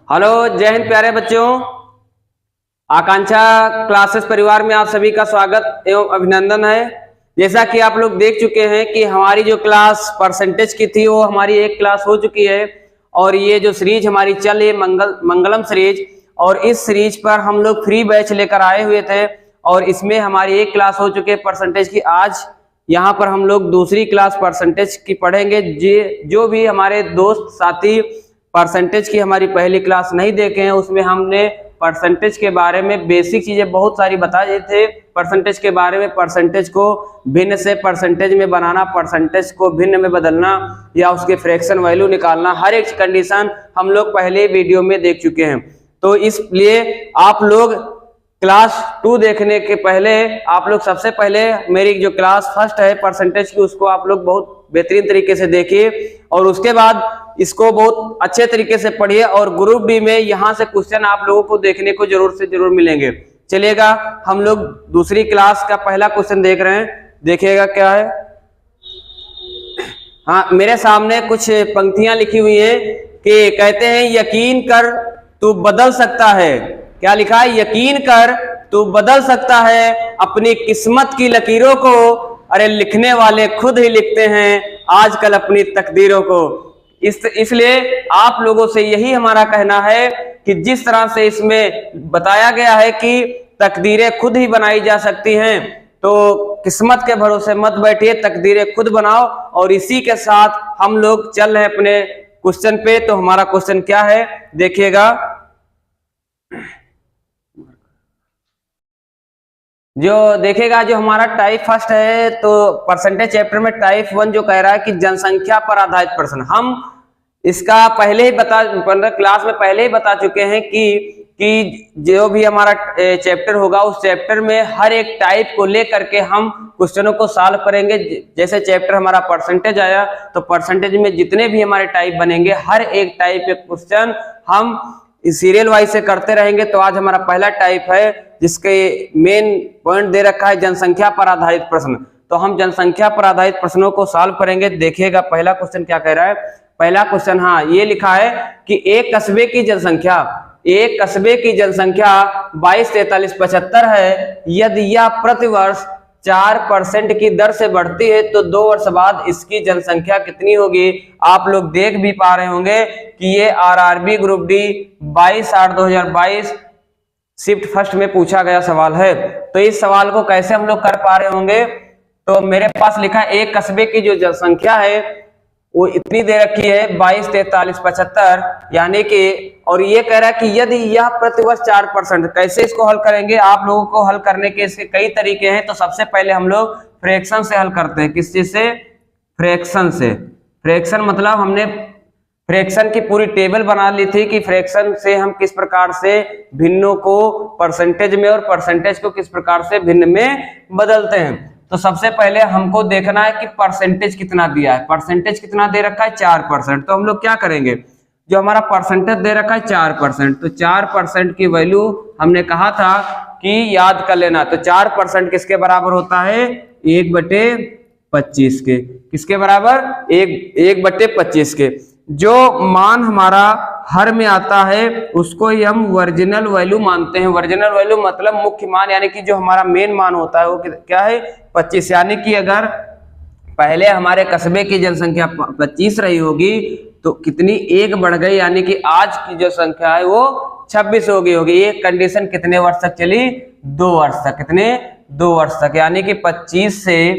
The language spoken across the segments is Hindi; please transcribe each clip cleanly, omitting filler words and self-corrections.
हेलो, जय हिंद प्यारे बच्चों। आकांक्षा क्लासेस परिवार में आप सभी का स्वागत एवं अभिनंदन है। जैसा कि आप लोग देख चुके हैं कि हमारी जो क्लास परसेंटेज की थी वो हमारी एक क्लास हो चुकी है और ये जो सीरीज हमारी चल रही है मंगलम सीरीज, और इस सीरीज पर हम लोग फ्री बैच लेकर आए हुए थे और इसमें हमारी एक क्लास हो चुकी है परसेंटेज की। आज यहाँ पर हम लोग दूसरी क्लास परसेंटेज की पढ़ेंगे। जो भी हमारे दोस्त साथी परसेंटेज की हमारी पहली क्लास नहीं देखे हैं उसमें हमने परसेंटेज के बारे में बेसिक चीजें बहुत सारी बताए थे। परसेंटेज के बारे में, परसेंटेज को भिन्न से परसेंटेज में बनाना, परसेंटेज को भिन्न में बदलना या उसके फ्रैक्शन वैल्यू निकालना, हर एक कंडीशन हम लोग पहले वीडियो में देख चुके हैं। तो इसलिए आप लोग क्लास 2 देखने के पहले आप लोग सबसे पहले मेरी जो क्लास फर्स्ट है परसेंटेज की उसको आप लोग बहुत बेहतरीन तरीके से देखिए और उसके बाद इसको बहुत अच्छे तरीके से पढ़िए। और ग्रुप बी में यहाँ से क्वेश्चन आप लोगों को देखने को जरूर मिलेंगे। चलिएगा, हम लोग दूसरी क्लास का पहला क्वेश्चन देख रहे हैं, देखिएगा क्या है। हाँ, मेरे सामने कुछ पंक्तियां लिखी हुई हैं कि कहते हैं यकीन कर तू बदल सकता है। क्या लिखा है? यकीन कर तू बदल सकता है अपनी किस्मत की लकीरों को। अरे लिखने वाले खुद ही लिखते हैं आजकल अपनी तकदीरों को। इसलिए आप लोगों से यही हमारा कहना है कि जिस तरह से इसमें बताया गया है कि तकदीरें खुद ही बनाई जा सकती हैं, तो किस्मत के भरोसे मत बैठिए, तकदीरें खुद बनाओ। और इसी के साथ हम लोग चल रहे हैं अपने क्वेश्चन पे। तो हमारा क्वेश्चन क्या है देखिएगा। जो देखेगा, जो हमारा टाइप फर्स्ट है, तो परसेंटेज चैप्टर में टाइप 1 जो कह रहा है कि जनसंख्या पर आधारित प्रश्न। हम इसका पहले ही क्लास में पहले ही बता चुके हैं कि जो भी हमारा चैप्टर होगा उस चैप्टर में हर एक टाइप को लेकर के हम क्वेश्चनों को सॉल्व करेंगे। जैसे चैप्टर हमारा परसेंटेज आया तो परसेंटेज में जितने भी हमारे टाइप बनेंगे हर एक टाइप के क्वेश्चन हम सीरियल वाइज से करते रहेंगे। तो आज हमारा पहला टाइप है जिसके मेन पॉइंट दे रखा है जनसंख्या पर आधारित प्रश्न। तो हम जनसंख्या पर आधारित प्रश्नों को सॉल्व करेंगे। देखिएगा पहला क्वेश्चन क्या कह रहा है। पहला क्वेश्चन, हाँ, ये लिखा है कि एक कस्बे की जनसंख्या 22, 43, 75 है। यदि यह प्रतिवर्ष 4% की दर से बढ़ती है तो 2 वर्ष बाद इसकी जनसंख्या कितनी होगी। आप लोग देख भी पा रहे होंगे कि ये RRB group D 22/8/2022 shift first में पूछा गया सवाल है। तो इस सवाल को कैसे हम लोग कर पा रहे होंगे, तो मेरे पास लिखा है एक कस्बे की जो जनसंख्या है वो इतनी दे रखी है 22, 43, 75, यानी कि, और ये कह रहा है कि यदि यह प्रतिवर्ष 4%। कैसे इसको हल करेंगे, आप लोगों को हल करने के इसके कई तरीके हैं। तो सबसे पहले हम लोग फ्रैक्शन से हल करते हैं। किस चीज से? फ्रैक्शन से। फ्रैक्शन मतलब हमने फ्रैक्शन की पूरी टेबल बना ली थी कि फ्रैक्शन से हम किस प्रकार से भिन्नों को परसेंटेज में और परसेंटेज को किस प्रकार से भिन्न में बदलते हैं। तो सबसे पहले हमको देखना है कि परसेंटेज कितना दिया है। परसेंटेज कितना दे रखा है? 4%। तो हम लोग क्या करेंगे, जो हमारा परसेंटेज दे रखा है 4%, तो 4% की वैल्यू हमने कहा था कि याद कर लेना। तो 4% किसके बराबर होता है? 1/25 के। किसके बराबर? 1/25 के। जो मान हमारा हर में आता है उसको ही हम वर्जिनल वैल्यू मानते हैं। वर्जिनल वैल्यू मतलब मुख्य मान, यानी कि जो हमारा मेन मान होता है वो क्या है? 25। यानी कि अगर पहले हमारे कस्बे की जनसंख्या 25 रही होगी तो कितनी 1 बढ़ गई, यानी कि आज की जो संख्या है वो 26 हो गई होगी। ये कंडीशन कितने वर्ष तक चली? 2 वर्ष तक। कितने? 2 वर्ष तक। यानी कि 25 से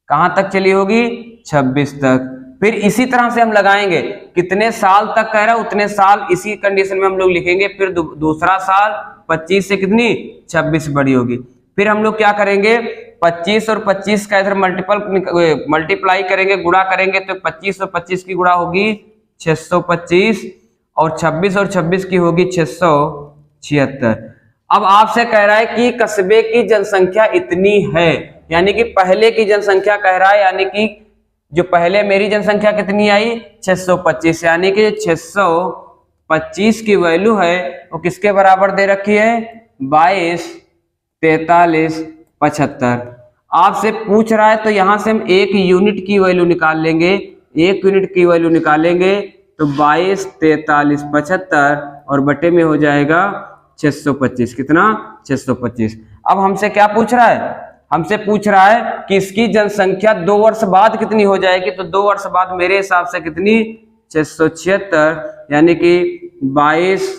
कहां तक चली होगी? 26 तक। फिर इसी तरह से हम लगाएंगे, कितने साल तक कह रहा है उतने साल इसी कंडीशन में हम लोग लिखेंगे। फिर दूसरा साल 25 से कितनी? 26 बड़ी होगी। फिर हम लोग क्या करेंगे, 25 और 25 का इधर मल्टीप्लाई करेंगे, गुणा करेंगे, तो 25 और 25 की गुणा होगी 625 और 26 की होगी 676। अब आपसे कह रहा है कि कस्बे की जनसंख्या इतनी है, यानी कि पहले की जनसंख्या कह रहा है, यानी कि जो पहले मेरी जनसंख्या कितनी आई? 625, यानी कि 625 की वैल्यू है वो किसके बराबर दे रखी है? 22, 43, 75। आपसे पूछ रहा है तो यहां से हम 1 यूनिट की वैल्यू निकाल लेंगे। 1 यूनिट की वैल्यू निकालेंगे तो 22, 43, 75 और बटे में हो जाएगा 625। कितना? 625। अब हमसे क्या पूछ रहा है? हमसे पूछ रहा है कि इसकी जनसंख्या 2 वर्ष बाद कितनी हो जाएगी। तो 2 वर्ष बाद मेरे हिसाब से कितनी? 676, यानी कि 22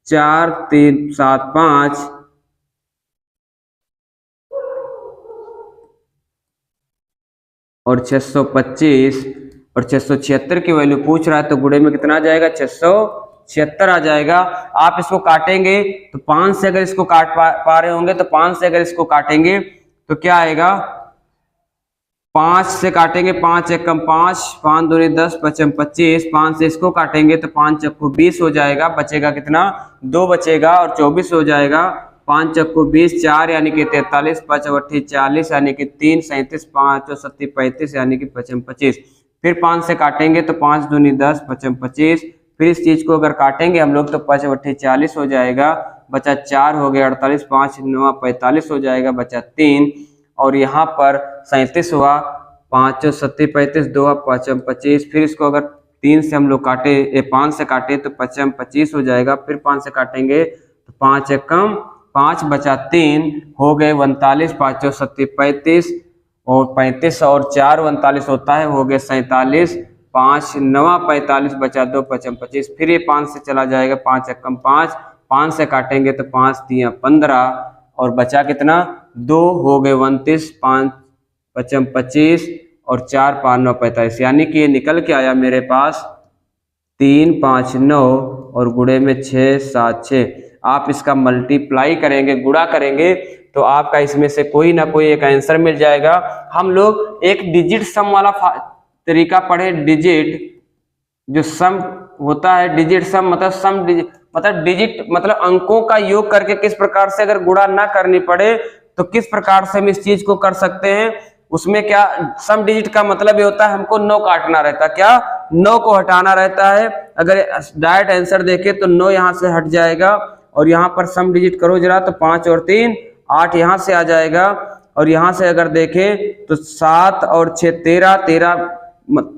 4 3 7 5 और 625 और 676 की वैल्यू पूछ रहा है, तो गुणे में कितना आ जाएगा? 676 आ जाएगा। आप इसको काटेंगे तो 5 से अगर इसको काट पा रहे होंगे तो 5 से अगर इसको काटेंगे तो क्या आएगा? 5 से काटेंगे, 5 एकम 5, 5 दूनी 10, 5 25। 5 से इसको काटेंगे तो 5 चक्कू 20 हो जाएगा। बचेगा कितना? 2 बचेगा और 24 हो जाएगा। 5 चक्कू 20, 4 यानी कि 43, 5 अट्ठी 40 यानी कि 3, 37, 5 7 35 यानी कि 5 25। फिर 5 से काटेंगे तो 5 दूनी 10, 5 25। फिर इस चीज को अगर काटेंगे हम लोग तो 5 अट्ठी 40 हो जाएगा, बचा 4 हो गया 48, 5 9 45 हो जाएगा, बचा 3 और यहाँ पर 37 हुआ, 5 7 35, 2 5 25। फिर इसको अगर 3 से हम लोग काटे 5 से काटे तो 5 25 हो जाएगा। फिर 5 से काटेंगे तो 5 एकम 5 बचा 3 हो गए 39, 5 7 35 और 35 और 4 39 होता है, हो गए 47, 5 9 45 बचा 2 5 25। फिर ये 5 से चला जाएगा, 5 एकम 5, 5 से काटेंगे तो 5 3 15 और बचा कितना? 2 हो गए 29, 5 5 25 और 4 5 9 45। यानी कि ये निकल के आया मेरे पास 3 5 9 और गुणे में 6 7 6। आप इसका मल्टीप्लाई करेंगे, गुणा करेंगे तो आपका इसमें से कोई ना कोई एक आंसर मिल जाएगा। हम लोग एक डिजिट सम वाला तरीका पढ़े। डिजिट जो सम होता है, डिजिट सम मतलब सम डिजिट मतलब अंकों का योग करके किस प्रकार से अगर गुणा ना करनी पड़े तो किस प्रकार से हम इस चीज को कर सकते हैं। उसमें क्या सम डिजिट का मतलब ये होता है हमको 9 काटना रहता है, क्या 9 को हटाना रहता है। अगर डायरेक्ट आंसर देखे तो 9 यहाँ से हट जाएगा और यहाँ पर सम डिजिट करो जरा तो 5 और 3 8 यहाँ से आ जाएगा और यहाँ से अगर देखें तो 7 और 6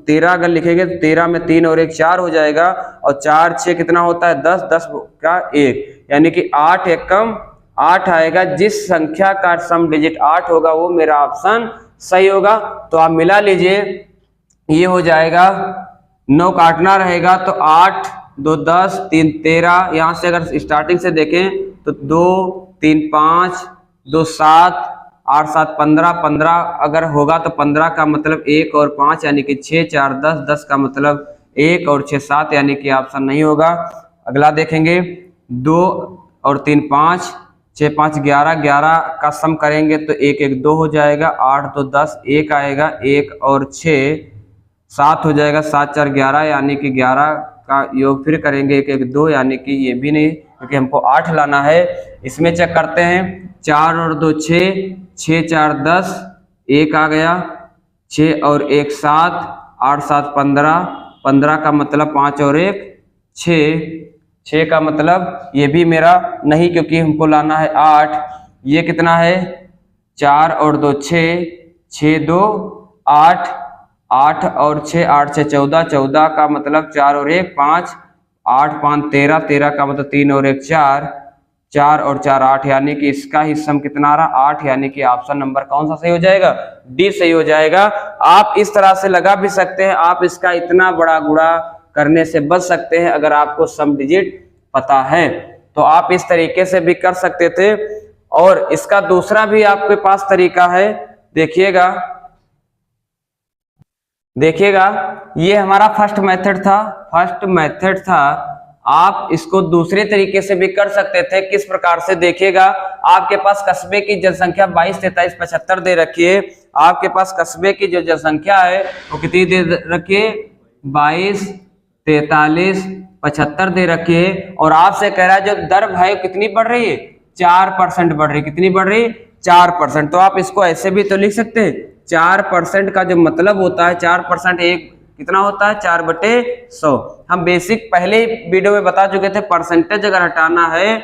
13 अगर लिखेंगे तो 13 में 3 और 1 4 हो जाएगा और 4 6 कितना होता है? 10 10 का 1 यानी कि 8 एकम 8 आएगा। जिस संख्या का सम डिजिट 8 होगा वो मेरा ऑप्शन सही होगा। तो आप मिला लीजिए, ये हो जाएगा 9 काटना रहेगा तो 8 2 10 3 13। यहाँ से अगर स्टार्टिंग से देखें तो 2 3 5 2 7 8 7 15 15 अगर होगा तो 15 का मतलब 1 और 5 यानी कि 6 4 10 10 का मतलब 1 और 6 7 यानी कि ऑप्शन नहीं होगा। अगला देखेंगे 2 और 3 5 6 5 11 11 का सम करेंगे तो 1 1 2 हो जाएगा, 8 2 10 1 आएगा, 1 और 6 7 हो जाएगा, 7 4 11 यानी कि 11 का योग फिर करेंगे 1 1 2 यानी कि ये भी नहीं क्योंकि हमको 8 लाना है। इसमें चेक करते हैं 4 और 2 6 6 4 10 1 आ गया, 6 और 1 7 8 7 15 15 का मतलब 5 और 1 6 6 का मतलब ये भी मेरा नहीं क्योंकि हमको लाना है 8। ये कितना है? 4 और 2 6 6 2 8 8 और 6 8 6 14 14 का मतलब 4 और 1 5 8 5 13 13 का मतलब 3 और 1 4 4 और 4 8 यानी कि इसका ही सम कितना आ रहा? 8 यानी कि ऑप्शन नंबर कौन सा सही हो जाएगा? डी सही हो जाएगा। आप इस तरह से लगा भी सकते हैं, आप इसका इतना बड़ा गुणा करने से बच सकते हैं अगर आपको सम डिजिट पता है तो आप इस तरीके से भी कर सकते थे। और इसका दूसरा भी आपके पास तरीका है, देखिएगा ये हमारा फर्स्ट मेथड था। आप इसको दूसरे तरीके से भी कर सकते थे। किस प्रकार से? देखिएगा, आपके पास कस्बे की जनसंख्या 22 43 75 दे रखी है। आपके पास कस्बे की जो जनसंख्या है वो कितनी दे रखी है? 22 43 75 दे रखी है और आपसे कह रहा है जो दर है कितनी बढ़ रही है? 4% बढ़ रही है। कितनी बढ़ रही है? 4%। तो आप इसको ऐसे भी तो लिख सकते हैं, 4% का जो मतलब होता है 4% एक कितना होता है? 4/100। हम बेसिक पहले वीडियो में बता चुके थे, परसेंटेज अगर हटाना है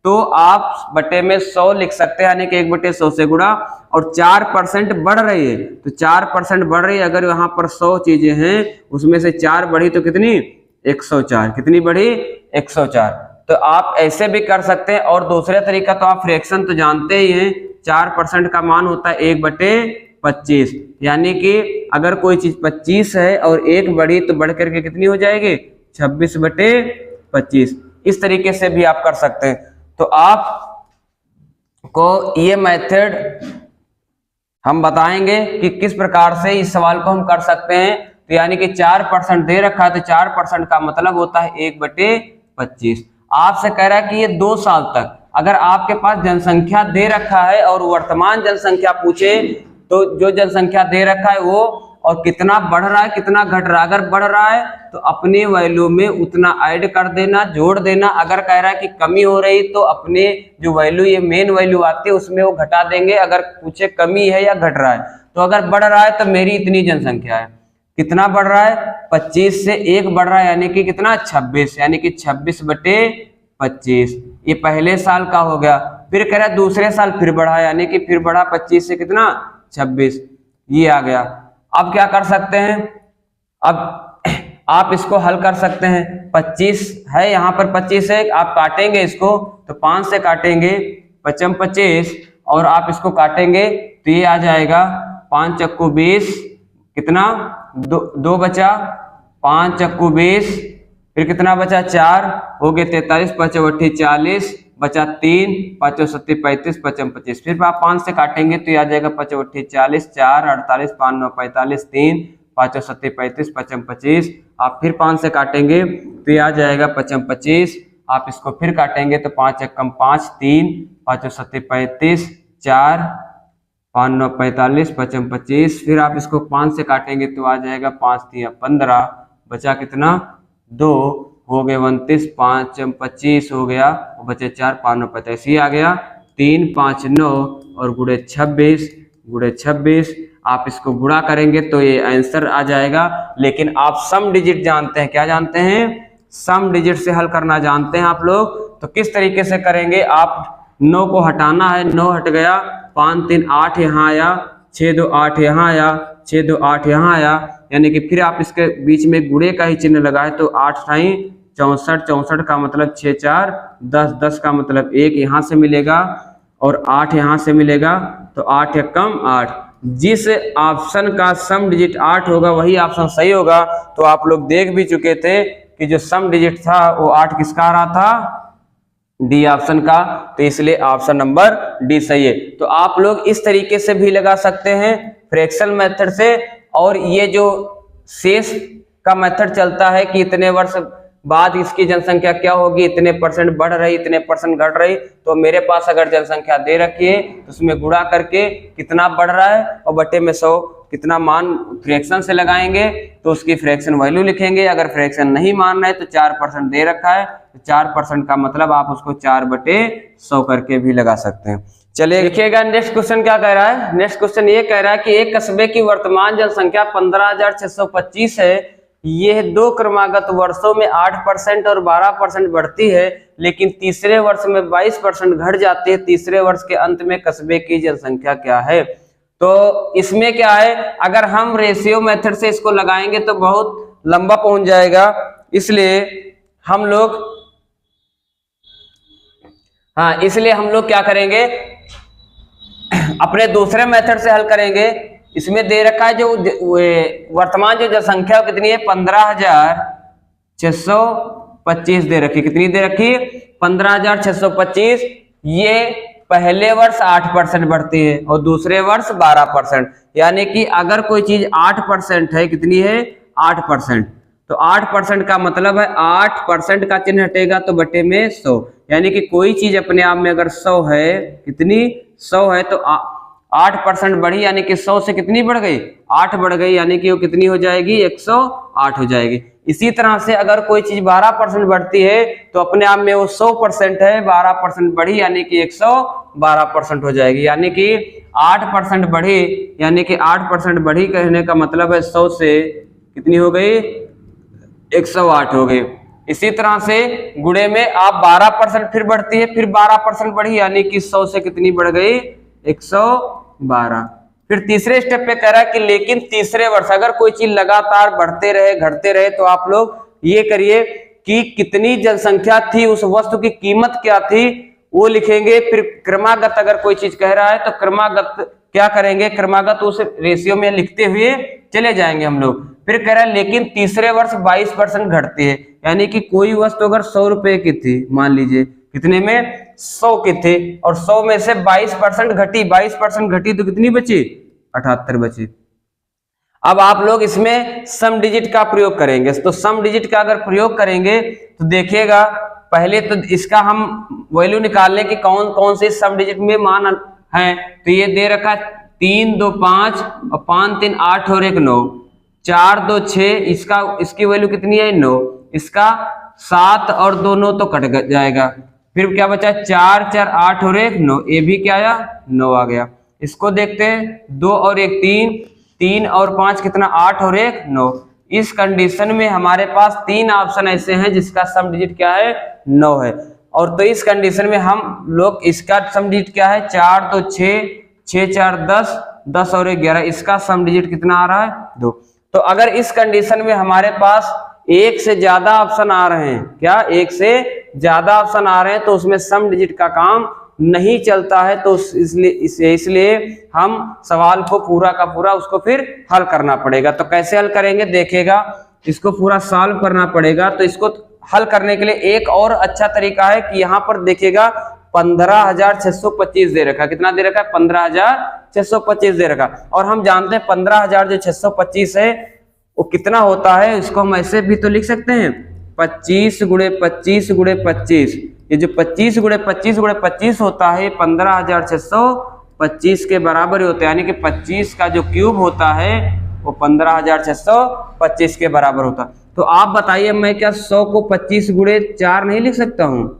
तो आप बटे में 100 लिख सकते हैं यानी कि 1/100 से गुणा। और 4% बढ़ रही है तो 4% बढ़ रही है। अगर यहाँ पर 100 चीजें हैं उसमें से 4 बढ़ी तो कितनी? 104। कितनी बढ़ी? 104। तो आप ऐसे भी कर सकते हैं। और दूसरा तरीका तो आप फ्रैक्शन तो जानते ही हैं, 4% का मान होता है 1/25, यानी कि अगर कोई चीज 25 है और 1 बढ़ी तो बढ़ करके कितनी हो जाएगी 26/25। इस तरीके से भी आप कर सकते हैं। तो आप को ये मेथड हम बताएंगे कि किस प्रकार से इस सवाल को हम कर सकते हैं। तो यानी कि 4% दे रखा है तो 4% का मतलब होता है 1/25। आपसे कह रहा है कि ये 2 साल तक अगर आपके पास जनसंख्या दे रखा है और वर्तमान जनसंख्या पूछे तो जो जनसंख्या दे रखा है वो और कितना बढ़ रहा है कितना घट रहा है। अगर बढ़ रहा है तो अपने वैल्यू में उतना ऐड कर देना, जोड़ देना। अगर कह रहा है कि कमी हो रही तो अपने जो वैल्यू ये मेन वैल्यू आती है उसमें वो घटा देंगे। अगर पूछे कमी है या घट रहा है तो अगर बढ़ रहा है तो मेरी इतनी जनसंख्या है, कितना बढ़ रहा है 25 से 1 बढ़ रहा है यानी कि कितना 26, यानी कि 26/25। ये पहले साल का हो गया। फिर कह रहा है दूसरे साल फिर बढ़ा यानी कि फिर बढ़ा 25 से कितना 26, ये आ गया। अब क्या कर सकते हैं, अब आप इसको हल कर सकते हैं। 25 है यहाँ पर 25 है, आप काटेंगे इसको तो 5 से काटेंगे 25 और आप इसको काटेंगे तो ये आ जाएगा 5 चक्कू 20, कितना 2 बचा, 5 चक्कू 20, फिर कितना बचा 4 हो गए 43, 5 चौवट्ठी 40, बचा 3, 5 7 35, 5 25। फिर आप 5 से काटेंगे तो ये आ जाएगा 5 चौवट्ठी 40, 4 48, 5 9 45, 3, 5 7 35, 5 25। आप फिर 5 से काटेंगे तो ये आ जाएगा 5 25। आप इसको फिर काटेंगे तो 5 एकम 5, 3, 5 7 35, 4, 5 9 45, 5 25। फिर आप इसको 5 से काटेंगे तो आ जाएगा 5 3 15, बचा कितना 2 हो गए 29, 5 25 हो गया, बचे 4, 5 9 85 आ गया, 3 5 9 और गुणे 26। आप इसको गुणा करेंगे तो ये आंसर आ जाएगा। लेकिन आप सम डिजिट जानते हैं, क्या जानते हैं, सम डिजिट से हल करना जानते हैं आप लोग। तो किस तरीके से करेंगे, आप 9 को हटाना है, 9 हट गया, 5 3 8 यहाँ आया, 6 2 8 यहाँ आया, 6 2 8 यहाँ आया, यानी कि फिर आप इसके बीच में गुणे का ही चिन्ह लगाए तो 8 साई 64, 64 का मतलब 6 4 10, 10 का मतलब 1 यहाँ से मिलेगा और 8 यहाँ से मिलेगा तो 8 एकम 8। जिस ऑप्शन का सम डिजिट 8 होगा वही ऑप्शन सही होगा। तो आप लोग देख भी चुके थे कि जो सम डिजिट था वो 8 किसका आ रहा था, डी ऑप्शन का। तो इसलिए ऑप्शन नंबर डी सही है। तो आप लोग इस तरीके से भी लगा सकते हैं फ्रैक्शन मेथड से। और ये जो शेष का मेथड चलता है कि इतने वर्ष बाद इसकी जनसंख्या क्या होगी, इतने % बढ़ रही, इतने % घट रही। तो मेरे पास अगर जनसंख्या दे रखी है तो उसमें गुणा करके कितना बढ़ रहा है और बटे में 100 कितना मान फ्रैक्शन से लगाएंगे तो उसकी फ्रैक्शन वैल्यू लिखेंगे। अगर फ्रैक्शन नहीं मानना है तो 4% दे रखा है तो 4% का मतलब आप उसको 4/100 करके भी लगा सकते हैं। चलिए देखिएगा नेक्स्ट क्वेश्चन क्या कह रहा है। नेक्स्ट क्वेश्चन ये कह रहा है कि एक कस्बे की वर्तमान जनसंख्या 15,625 है। यह 2 क्रमागत वर्षों में 8% और 12% बढ़ती है, लेकिन तीसरे वर्ष में 22% घट जाती है। तीसरे वर्ष के अंत में कस्बे की जनसंख्या क्या है। तो इसमें क्या है, अगर हम रेशियो मेथड से इसको लगाएंगे तो बहुत लंबा पहुंच जाएगा, इसलिए हम लोग क्या करेंगे, अपने दूसरे मेथड से हल करेंगे। इसमें दे रखा है जो वर्तमान जो जनसंख्या कितनी है 15,625 दे रखी, कितनी दे रखी 15,625। ये पहले वर्ष 8% बढ़ती है और दूसरे वर्ष 12%, यानी कि अगर कोई चीज 8% है, कितनी है 8%, तो 8% का मतलब है 8% का चिन्ह हटेगा तो बटे में 100, यानी कि कोई चीज अपने आप में अगर 100 है, कितनी 100 है तो 8% बढ़ी, यानी कि 100 से कितनी बढ़ गई 8 बढ़ गई, यानी कि वो कितनी हो जाएगी 108 हो जाएगी। इसी तरह से अगर कोई चीज 12% बढ़ती है तो अपने आप में वो 100% है, 12% बढ़ी यानी कि 112% हो जाएगी, यानी कि 8% बढ़ी, यानी कि 8% बढ़ी कहने का मतलब है 100 से कितनी हो गई 108 हो गई। इसी तरह से गुणे में आप 12% फिर बढ़ती है, फिर 12% बढ़ी, यानी कि 100 से कितनी बढ़ गई 112। फिर तीसरे स्टेप पे कह रहा है कि लेकिन तीसरे वर्ष अगर कोई चीज लगातार बढ़ते रहे घटते रहे तो आप लोग ये करिए कि कितनी जनसंख्या थी, उस वस्तु की कीमत क्या थी वो लिखेंगे। फिर क्रमागत अगर कोई चीज कह रहा है तो क्रमागत क्या करेंगे, क्रमागत उस रेशियो में लिखते हुए चले जाएंगे हम लोग। फिर कह रहा है लेकिन तीसरे वर्ष 22% घटती है, यानी कि कोई वस्तु अगर 100 रुपए की थी, मान लीजिए कितने में 100 की थी, और 100 में से 22% घटी, 22% घटी तो कितनी बची, 78 बची। अब आप लोग इसमें सम डिजिट का प्रयोग करेंगे, तो सम डिजिट का अगर प्रयोग करेंगे तो देखिएगा पहले तो इसका हम वैल्यू निकाल लें कि कौन कौन से सम डिजिट में मान है। तो ये दे रखा 3 2 5 और 5 3 8 और 1 9, 4 2 6, इसकी वैल्यू कितनी है 9, इसका 7 और 2 9 तो कट जाएगा। फिर क्या बचा 4 4 8 और 1 9, ये भी क्या आया 9 आ गया। इसको देखते हैं 2 और 1 3, 3 और 5 कितना 8 और 1 9। इस कंडीशन में हमारे पास 3 ऑप्शन ऐसे हैं जिसका सम डिजिट क्या है 9 है। और तो इस कंडीशन में हम लोग इसका सम डिजिट क्या है 4 2 6, 6 4 10, 10 और 1 11, इसका सम डिजिट कितना आ रहा है 2। तो अगर इस कंडीशन में हमारे पास एक से ज्यादा ऑप्शन आ रहे हैं, क्या एक से ज्यादा ऑप्शन आ रहे हैं, तो उसमें सम डिजिट का काम नहीं चलता है। तो इसलिए हम सवाल को पूरा का पूरा उसको फिर हल करना पड़ेगा। तो कैसे हल करेंगे देखिएगा, इसको पूरा सॉल्व करना पड़ेगा। तो इसको हल करने के लिए एक और अच्छा तरीका है कि यहाँ पर देखिएगा 15,625 दे रखा, कितना दे रखा है 15,625 दे रखा। और हम जानते हैं 15,000 जो 625 है वो कितना होता है, इसको हम ऐसे भी तो लिख सकते हैं 25 गुणे 25 गुणे 25। ये जो 25 गुणे 25 गुणे 25 होता है 15,625 के बराबर ही होता है, यानी कि 25 का जो क्यूब होता है वो 15,625 के बराबर होता है। तो आप बताइए मैं क्या 100 को 25 गुणे 4 नहीं लिख सकता हूँ,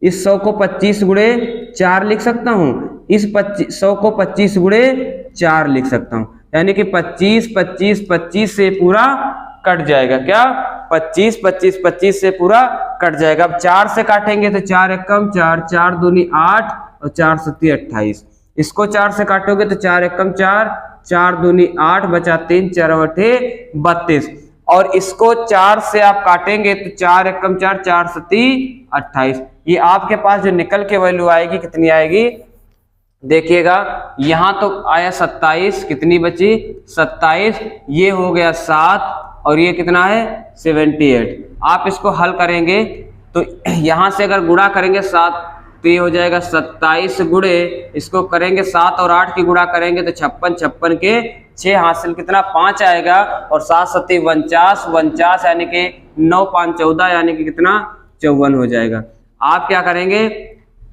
इस 100 को 25 गुणे 4 लिख सकता हूँ, इस 100 को 25 गुणे 4 लिख सकता हूँ, यानी कि 25 25 25 से पूरा कट जाएगा, क्या 25 25 25 से पूरा कट जाएगा। अब 4 से काटेंगे तो 4 एकम 4, 4 दूनी 8 और 4 सत्ती 28। इसको 4 से काटोगे तो 4 एकम 4, 4 दूनी 8, बचा 3, 4 बटे 32। और इसको 4 से आप काटेंगे तो 4 एकम 4, 4 सत्ती 28। ये आपके पास जो निकल के वैल्यू आएगी कितनी आएगी देखिएगा, यहाँ तो आया 27, कितनी बची 27, ये हो गया 7 और ये कितना है 78। आप इसको हल करेंगे तो यहाँ से अगर गुणा करेंगे 7 तो ये हो जाएगा 27 गुणे, इसको करेंगे 7 और 8 की गुणा करेंगे तो 56, 56 के 6 हासिल कितना 5 आएगा, और 7 सत्ती 49, 49 यानी कि 9 5 14, यानी कि कितना 54 हो जाएगा। आप क्या करेंगे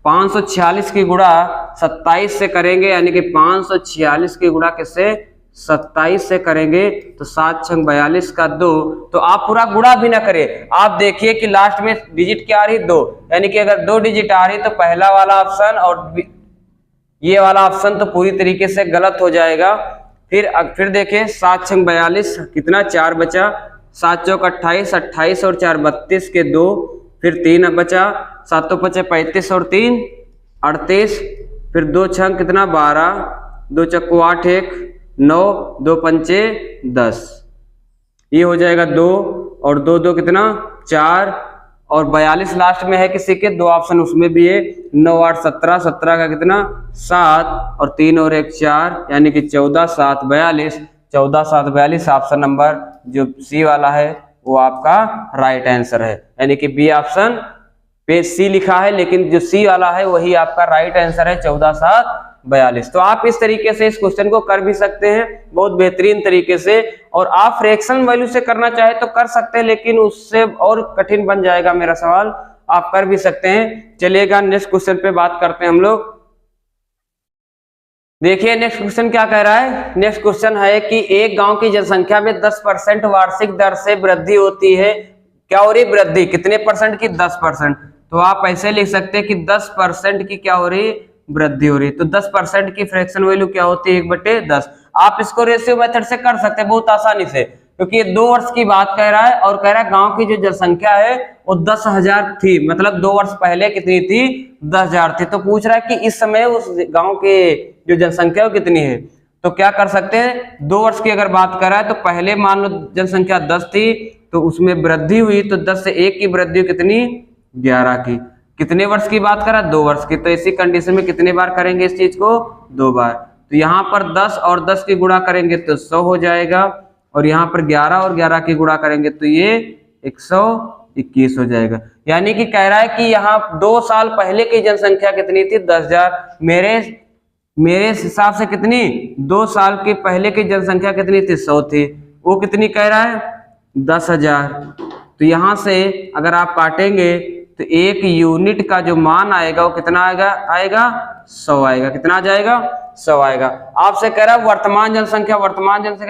546 की गुणा 27 से करेंगे, यानी कि 546 की गुणा किससे 27 से करेंगे तो 7 6 42 का 2। तो आप पूरा गुणा भी ना करें, आप देखिए कि लास्ट में डिजिट क्या आ रही 2, यानी कि अगर 2 डिजिट आ रही तो पहला वाला ऑप्शन और ये वाला ऑप्शन तो पूरी तरीके से गलत हो जाएगा। फिर देखिए 7 6 42 कितना 4 बचा, 7 चौक 28, 28 और 4 32 के 2, फिर 3 बचा, 7 5 35 और 3 38, फिर 2 6 कितना 12, 2 चक्को 8 1 9, 2 पंचे 10, ये हो जाएगा 2 और 2 2 कितना 4, और 42 लास्ट में है किसी के 2 ऑप्शन उसमें भी है, 9 8 17, 17 का कितना 7 और 3 और 1 4, यानी कि 14 7 42, 14 7 42 ऑप्शन नंबर जो सी वाला है वो आपका राइट आंसर है, यानी कि बी ऑप्शन पे सी लिखा है लेकिन जो सी वाला है वही आपका राइट आंसर है 14 7 42। तो आप इस तरीके से इस क्वेश्चन को कर भी सकते हैं बहुत बेहतरीन तरीके से, और आप फ्रैक्शन वैल्यू से करना चाहे तो कर सकते हैं, लेकिन उससे और कठिन बन जाएगा मेरा सवाल, आप कर भी सकते हैं। चलिएगा नेक्स्ट क्वेश्चन पे बात करते हैं हम लोग। देखिए नेक्स्ट क्वेश्चन क्या कह रहा है, नेक्स्ट क्वेश्चन है कि एक गांव की जनसंख्या में 10% वार्षिक दर से वृद्धि होती है, क्या हो रही वृद्धि, कितने परसेंट की 10%। तो आप ऐसे लिख सकते हैं कि 10% की क्या हो रही वृद्धि हो रही, तो 10% की फ्रैक्शन वैल्यू क्या होती है 1/10। आप इसको रेशियो मेथड से कर सकते हैं बहुत आसानी से, क्योंकि ये 2 वर्ष की बात कह रहा है और कह रहा है गांव की जो जनसंख्या है वो 10,000 थी, मतलब 2 वर्ष पहले कितनी थी 10,000 थी। तो पूछ रहा है कि इस समय उस गांव के जो जनसंख्या वो कितनी है। तो क्या कर सकते हैं 2 वर्ष की अगर बात कर रहा है तो पहले मान लो जनसंख्या 10 थी, तो उसमें वृद्धि हुई, तो 10 से 1 की वृद्धि कितनी, 11 की। कितने वर्ष की बात करा, 2 वर्ष की। तो ऐसी कंडीशन में कितने बार करेंगे इस चीज को, 2 बार। तो यहाँ पर 10 और 10 की गुणा करेंगे तो 100 हो जाएगा, और यहाँ पर 11 और 11 की गुणा करेंगे तो ये 121 हो जाएगा। यानी कि कह रहा है कि यहाँ 2 साल पहले की जनसंख्या कितनी थी, 10,000। मेरे हिसाब से कितनी, 2 साल के पहले की जनसंख्या कितनी थी, 100 थी। वो कितनी कह रहा है, 10,000। तो यहां से अगर आप काटेंगे तो 1 यूनिट का जो मान आएगा वो कितना आएगा 100 आएगा। कितना आ जाएगा, 100 आएगा। आपसे कह रहा है वर्तमान जनसंख्या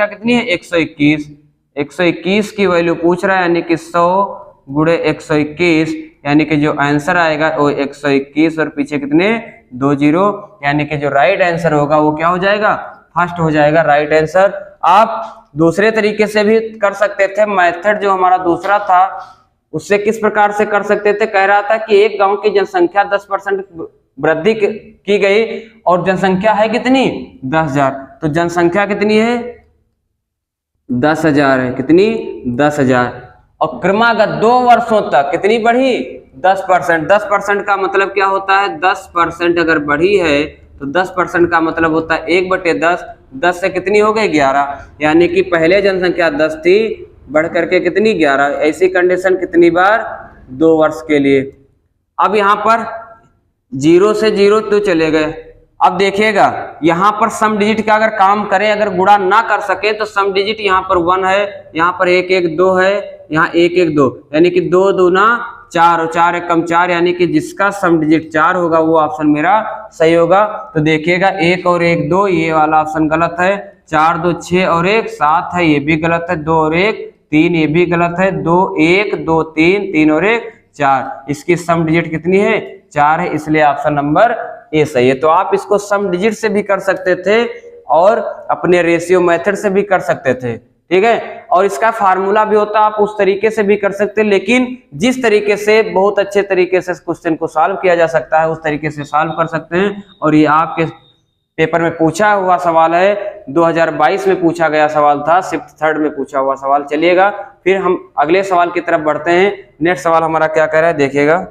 कितनी है, 121। 121 की वैल्यू पूछ रहा है, यानी कि 100 गुणे 121, यानी कि जो आंसर आएगा वो 121 और पीछे कितने 2 जीरो, यानी कि जो राइट आंसर होगा वो क्या हो जाएगा, फर्स्ट हो जाएगा राइट आंसर। आप दूसरे तरीके से भी कर सकते थे। मेथड जो हमारा दूसरा था उससे किस प्रकार से कर सकते थे, कह रहा था कि एक गांव की जनसंख्या 10% वृद्धि की गई और जनसंख्या है कितनी 10,000, तो जनसंख्या कितनी है 10,000 है। कितनी 10,000, और क्रमागत 2 वर्षों तक कितनी बढ़ी 10%। 10% का मतलब क्या होता है, 10% अगर बढ़ी है तो 10% का मतलब होता है 1/10। 10 से कितनी हो गई 11, यानी कि पहले जनसंख्या 10 थी बढ़ करके कितनी 11। ऐसी कंडीशन कितनी बार 2 वर्ष के लिए। अब यहाँ पर 0 से 0 तो चले गए। अब देखिएगा यहाँ पर सम डिजिट का अगर काम करें, अगर गुणा ना कर सके तो सम डिजिट यहाँ पर 1 है, यहाँ पर 1 1 2 है, यहाँ 1 1 2, यानी कि 2 दूना 4 और 4 1 4, यानी कि जिसका सम डिजिट 4 होगा वो ऑप्शन मेरा सही होगा। तो देखिएगा 1 और 1 2, ये वाला ऑप्शन गलत है। 4 2 6 और 1 7 है, ये भी गलत है। 2 और 1 3, ये भी गलत है। 2 1 2 3, 3 और 1 4, इसकी सम डिजिट कितनी है 4 है, इसलिए ऑप्शन नंबर ए सही है। तो आप इसको सम डिजिट से भी कर सकते थे और अपने रेशियो मेथड से भी कर सकते थे, ठीक है। और इसका फार्मूला भी होता, आप उस तरीके से भी कर सकते हैं, लेकिन जिस तरीके से बहुत अच्छे तरीके से क्वेश्चन को सॉल्व किया जा सकता है उस तरीके से सॉल्व कर सकते हैं। और ये आपके पेपर में पूछा हुआ सवाल है, 2022 में पूछा गया सवाल था, शिफ्ट 3 में पूछा हुआ सवाल। चलिएगा फिर हम अगले सवाल की तरफ बढ़ते हैं। नेक्स्ट सवाल हमारा क्या कह रहा है, देखिएगा।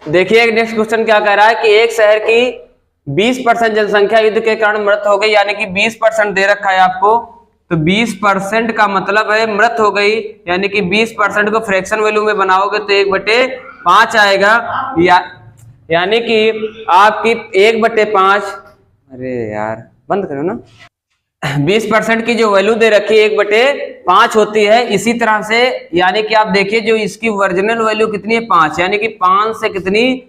देखिए नेक्स्ट क्वेश्चन क्या कह रहा है कि एक शहर की 20% जनसंख्या युद्ध के कारण मृत हो गई, यानी कि 20% दे रखा है आपको, तो 20% का मतलब है मृत हो गई, यानी कि 20% को फ्रैक्शन वैल्यू में बनाओगे तो 1/5 आएगा, यानी कि आपकी 1/5, अरे यार बंद करो ना, 20% की जो वैल्यू दे रखी है 1/5 होती है। इसी तरह से यानी कि आप देखिए जो इसकी ओरिजिनल वैल्यू कितनी है 5, यानी कि 5 से कितनी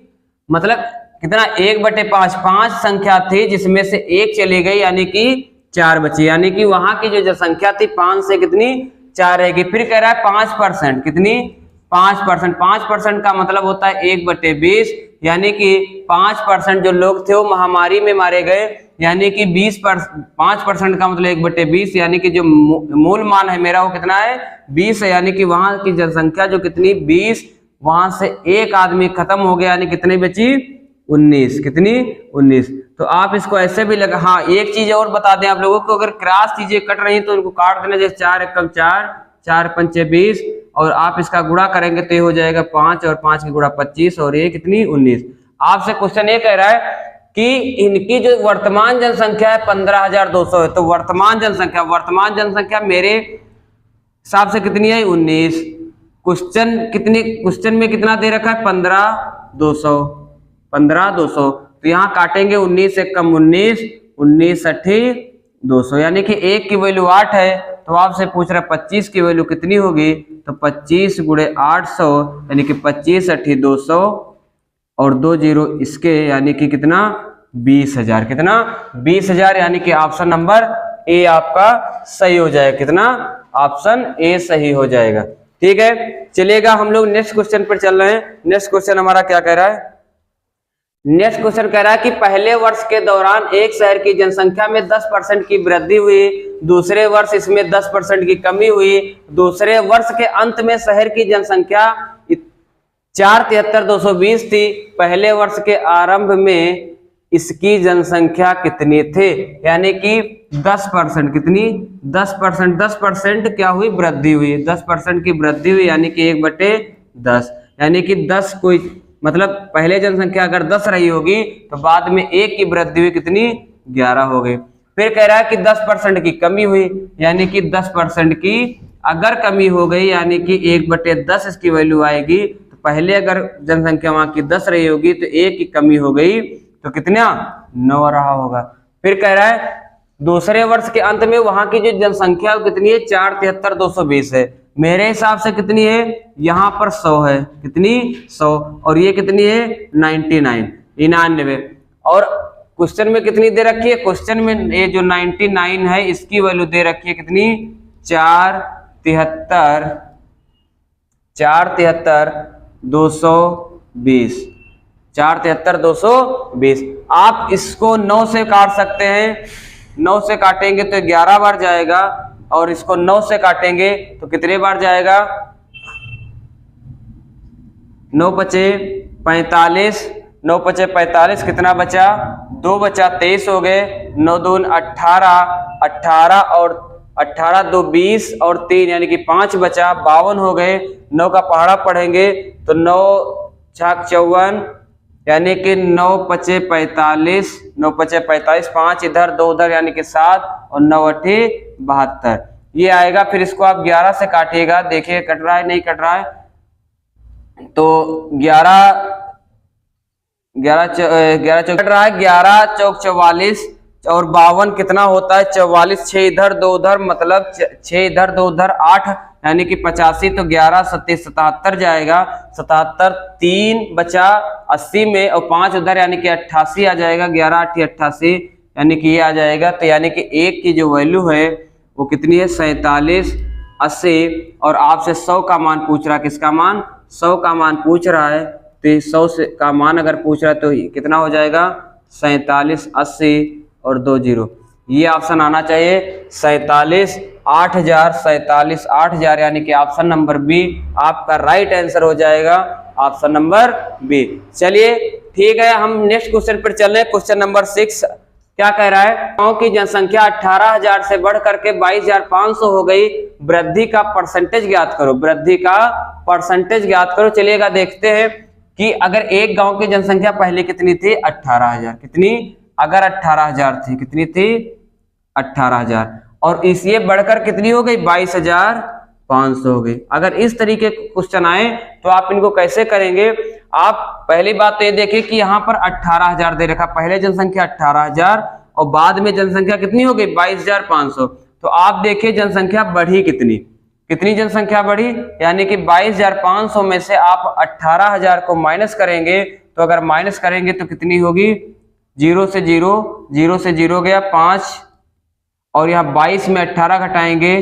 मतलब कितना 1/5, 5 संख्या थी जिसमें से 1 चली गई, यानी कि 4 बची, यानी कि वहां की जो जनसंख्या थी 5 से कितनी 4 रहेगी। फिर कह रहा है 5%, कितनी 5%, 5% का मतलब होता है 1/20, यानी कि 5% जो लोग थे वो महामारी में मारे गए, यानी कि 5% का मतलब 1/20, यानी कि जो मूल मान है मेरा वो कितना है 20 है, यानी कि वहां की जनसंख्या जो कितनी 20, वहां से एक आदमी खत्म हो गया, यानी कितनी बची 19, कितनी 19। तो आप इसको ऐसे भी लगा, हाँ एक चीज और बता दें आप लोगों को, अगर क्रॉस चीजें कट रही तो उनको काट देना, जैसे 4 1 4, 4 5 20, और आप इसका गुणा करेंगे तो ये हो जाएगा 5 और 5 की गुणा 25 और ये कितनी 19। आपसे क्वेश्चन ये कह रहा है कि इनकी जो वर्तमान जनसंख्या है 15,200 है, तो वर्तमान जनसंख्या मेरे हिसाब से कितनी है 19। क्वेश्चन में कितना दे रखा है 15,200, तो यहाँ काटेंगे 19 से कम 19, 19 80 200, यानी कि 1 की वैल्यू 8 है, तो आपसे पूछ रहा है 25 की वैल्यू कितनी होगी, तो 25 गुणे 800, यानी कि 25 80 200 और 2 जीरो इसके, यानी कि कितना 20,000, कितना 20,000, यानी कि ऑप्शन नंबर ए आपका सही हो जाएगा। कितना ऑप्शन ए सही हो जाएगा, ठीक है। चलिएगा हम लोग नेक्स्ट क्वेश्चन पर चल रहे हैं। नेक्स्ट क्वेश्चन हमारा क्या कह रहा है, नेक्स्ट क्वेश्चन कह रहा है कि पहले वर्ष के दौरान एक शहर की जनसंख्या में 10% की वृद्धि हुई, दूसरे वर्ष इसमें 10% की कमी हुई, दूसरे वर्ष के अंत में शहर की जनसंख्या 473,220 थी, पहले वर्ष के आरंभ में इसकी जनसंख्या कितनी थे, यानी कि 10%, कितनी 10%, 10% क्या हुई, वृद्धि हुई, 10% की वृद्धि हुई, यानी कि 1/10, यानी कि 10 कोई मतलब पहले जनसंख्या अगर 10 रही होगी तो बाद में 1 की वृद्धि हुई, कितनी 11 हो गई। फिर कह रहा है कि 10% की कमी हुई, यानी कि 10% की अगर कमी हो गई, यानी कि 1/10 इसकी वैल्यू आएगी। तो पहले अगर जनसंख्या वहां की 10 रही होगी तो 1 की कमी हो गई तो कितना 9 रहा होगा। फिर कह रहा है दूसरे वर्ष के अंत में वहां की जो जनसंख्या कितनी है, 473,220 है। मेरे हिसाब से कितनी है, यहाँ पर 100 है, कितनी 100, और ये कितनी है 99। और क्वेश्चन में कितनी दे रखी है, क्वेश्चन में ये जो 99 है इसकी वैल्यू दे रखी है कितनी 473,220, 473,220। आप इसको 9 से काट सकते हैं, 9 से काटेंगे तो 11 बार जाएगा, और इसको 9 से काटेंगे तो कितने बार जाएगा, 9 पचे 45, 9 पचे 45, कितना बचा 2 बचा 23 हो गए, 9 दून 18, 18 और 18 2 20 और 3 यानी कि 5 बचा 52 हो गए। 9 का पहाड़ा पढ़ेंगे तो 9 छाक 54, यानी कि 9 पचे 45, 9 पचे 45, 5 इधर 2 उधर यानी कि 7 और 9 अठे 72, ये आएगा। फिर इसको आप 11 से काटिएगा, देखिए कट रहा है नहीं कट रहा है, तो 11 कट रहा है, 11 चौक 44 और 52 कितना होता है 44, 6 इधर 2 उधर मतलब 6 इधर 2 उधर 8 यानी कि 85, तो 11 सत्ते 77 जाएगा, 77 3 बचा 80 में और 5 उधर यानी कि 88 आ जाएगा, 11 8 88 यानी कि ये आ जाएगा। तो यानी कि 1 की जो वैल्यू है वो कितनी है 47 80, और आपसे 100 का मान पूछ रहा है, किसका मान 100 का मान पूछ रहा है, तो 100 से का मान अगर पूछ रहा है तो कितना हो जाएगा 47 80 और 2 0, ये ऑप्शन आना चाहिए 47 8000, 47 8000 यानी कि ऑप्शन नंबर बी आपका राइट आंसर हो जाएगा, ऑप्शन नंबर बी। चलिए ठीक है, हम नेक्स्ट क्वेश्चन पर चल रहे हैं। क्वेश्चन नंबर 6 क्या कह रहा है, गांव की जनसंख्या 18,000 से बढ़ करके 22,500 हो गई, वृद्धि का परसेंटेज ज्ञात करो, वृद्धि का परसेंटेज ज्ञात करो। चलिएगा देखते हैं कि अगर एक गांव की जनसंख्या पहले कितनी थी 18,000, कितनी अगर 18,000 थी, कितनी थी 18,000, और इस ये बढ़कर कितनी हो गई 22,500 हो गई। अगर इस तरीके के क्वेश्चन आए तो आप इनको कैसे करेंगे, आप पहली बात तो ये देखिए कि यहाँ पर 18,000 दे रखा, पहले जनसंख्या 18,000 और बाद में जनसंख्या कितनी हो गई 22,500, तो आप देखिए जनसंख्या बढ़ी कितनी, कितनी जनसंख्या बढ़ी, यानी कि 22,500 में से आप 18,000 को माइनस करेंगे, तो अगर माइनस करेंगे तो कितनी होगी 0 से 0, 0 से 0 गया 5, और यहाँ 22 में 18 घटाएंगे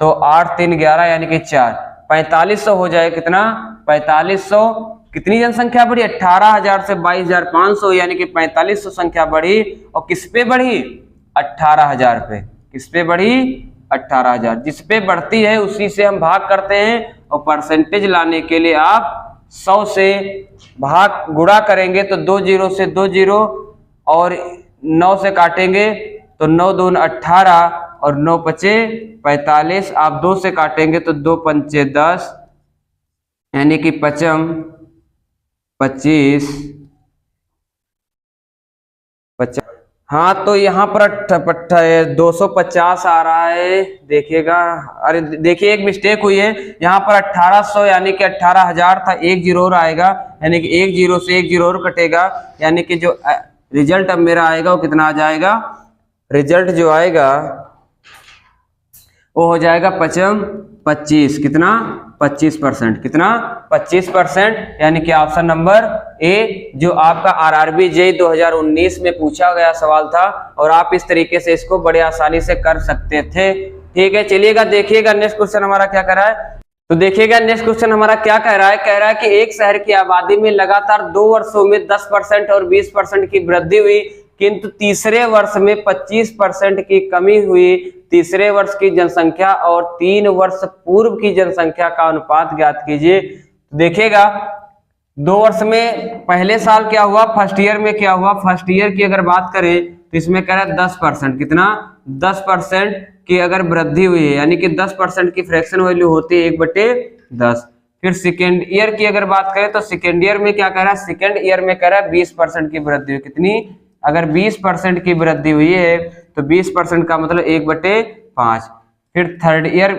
तो 8 3 11 यानी कि 4, 4500 हो जाए, कितना 4500। कितनी जनसंख्या बढ़ी 18,000 से 22,500 यानी कि 4500 संख्या बढ़ी, और किस पे बढ़ी 18,000 पे, किस पे बढ़ी 18,000, जिस पे बढ़ती है उसी से हम भाग करते हैं, और परसेंटेज लाने के लिए आप 100 से भाग गुणा करेंगे तो 2 0 से 2 0 और 9 से काटेंगे तो 9 दून 18 और 9 पचे 45, आप 2 से काटेंगे तो 2 पंचे 10 यानी कि 55 25 50। हाँ तो यहाँ पर 250 आ रहा है, देखिएगा, अरे देखिए एक मिस्टेक हुई है, यहाँ पर 1800 यानी कि 18,000 था, 1 0 और आएगा, यानी कि 1 0 से 1 0 और कटेगा, यानी कि जो रिजल्ट अब मेरा आएगा वो कितना आ जाएगा, रिजल्ट जो आएगा वो हो जाएगा 25, कितना 25%, कितना 25%, यानी कि ऑप्शन नंबर ए जो आपका आरआरबी जेईई 2019 में पूछा गया सवाल था, और आप इस तरीके से इसको बड़े आसानी से कर सकते थे। ठीक है, चलिएगा देखिएगा नेक्स्ट क्वेश्चन हमारा क्या कर रहा है, तो देखिएगा नेक्स्ट क्वेश्चन हमारा क्या कह रहा है कि एक शहर की आबादी में लगातार 2 वर्षों में 10% और 20% की वृद्धि हुई, किंतु तीसरे वर्ष में 25% की कमी हुई। तीसरे वर्ष की जनसंख्या और 3 वर्ष पूर्व की जनसंख्या का अनुपात ज्ञात कीजिए। देखिएगा 2 वर्ष में पहले साल क्या हुआ, फर्स्ट ईयर में क्या हुआ, फर्स्ट ईयर की अगर बात करें तो इसमें कह रहा है 10%, कितना 10% की अगर वृद्धि हुई है, यानी कि 10% की फ्रैक्शन वैल्यू होती है 1/10। फिर सेकेंड ईयर की अगर बात करें तो सेकेंड ईयर में क्या कह रहा है, सेकेंड ईयर में कह रहा है 20% की वृद्धि हुई, कितनी, अगर 20% की वृद्धि हुई है तो 20% का मतलब 1/5। फिर थर्ड ईयर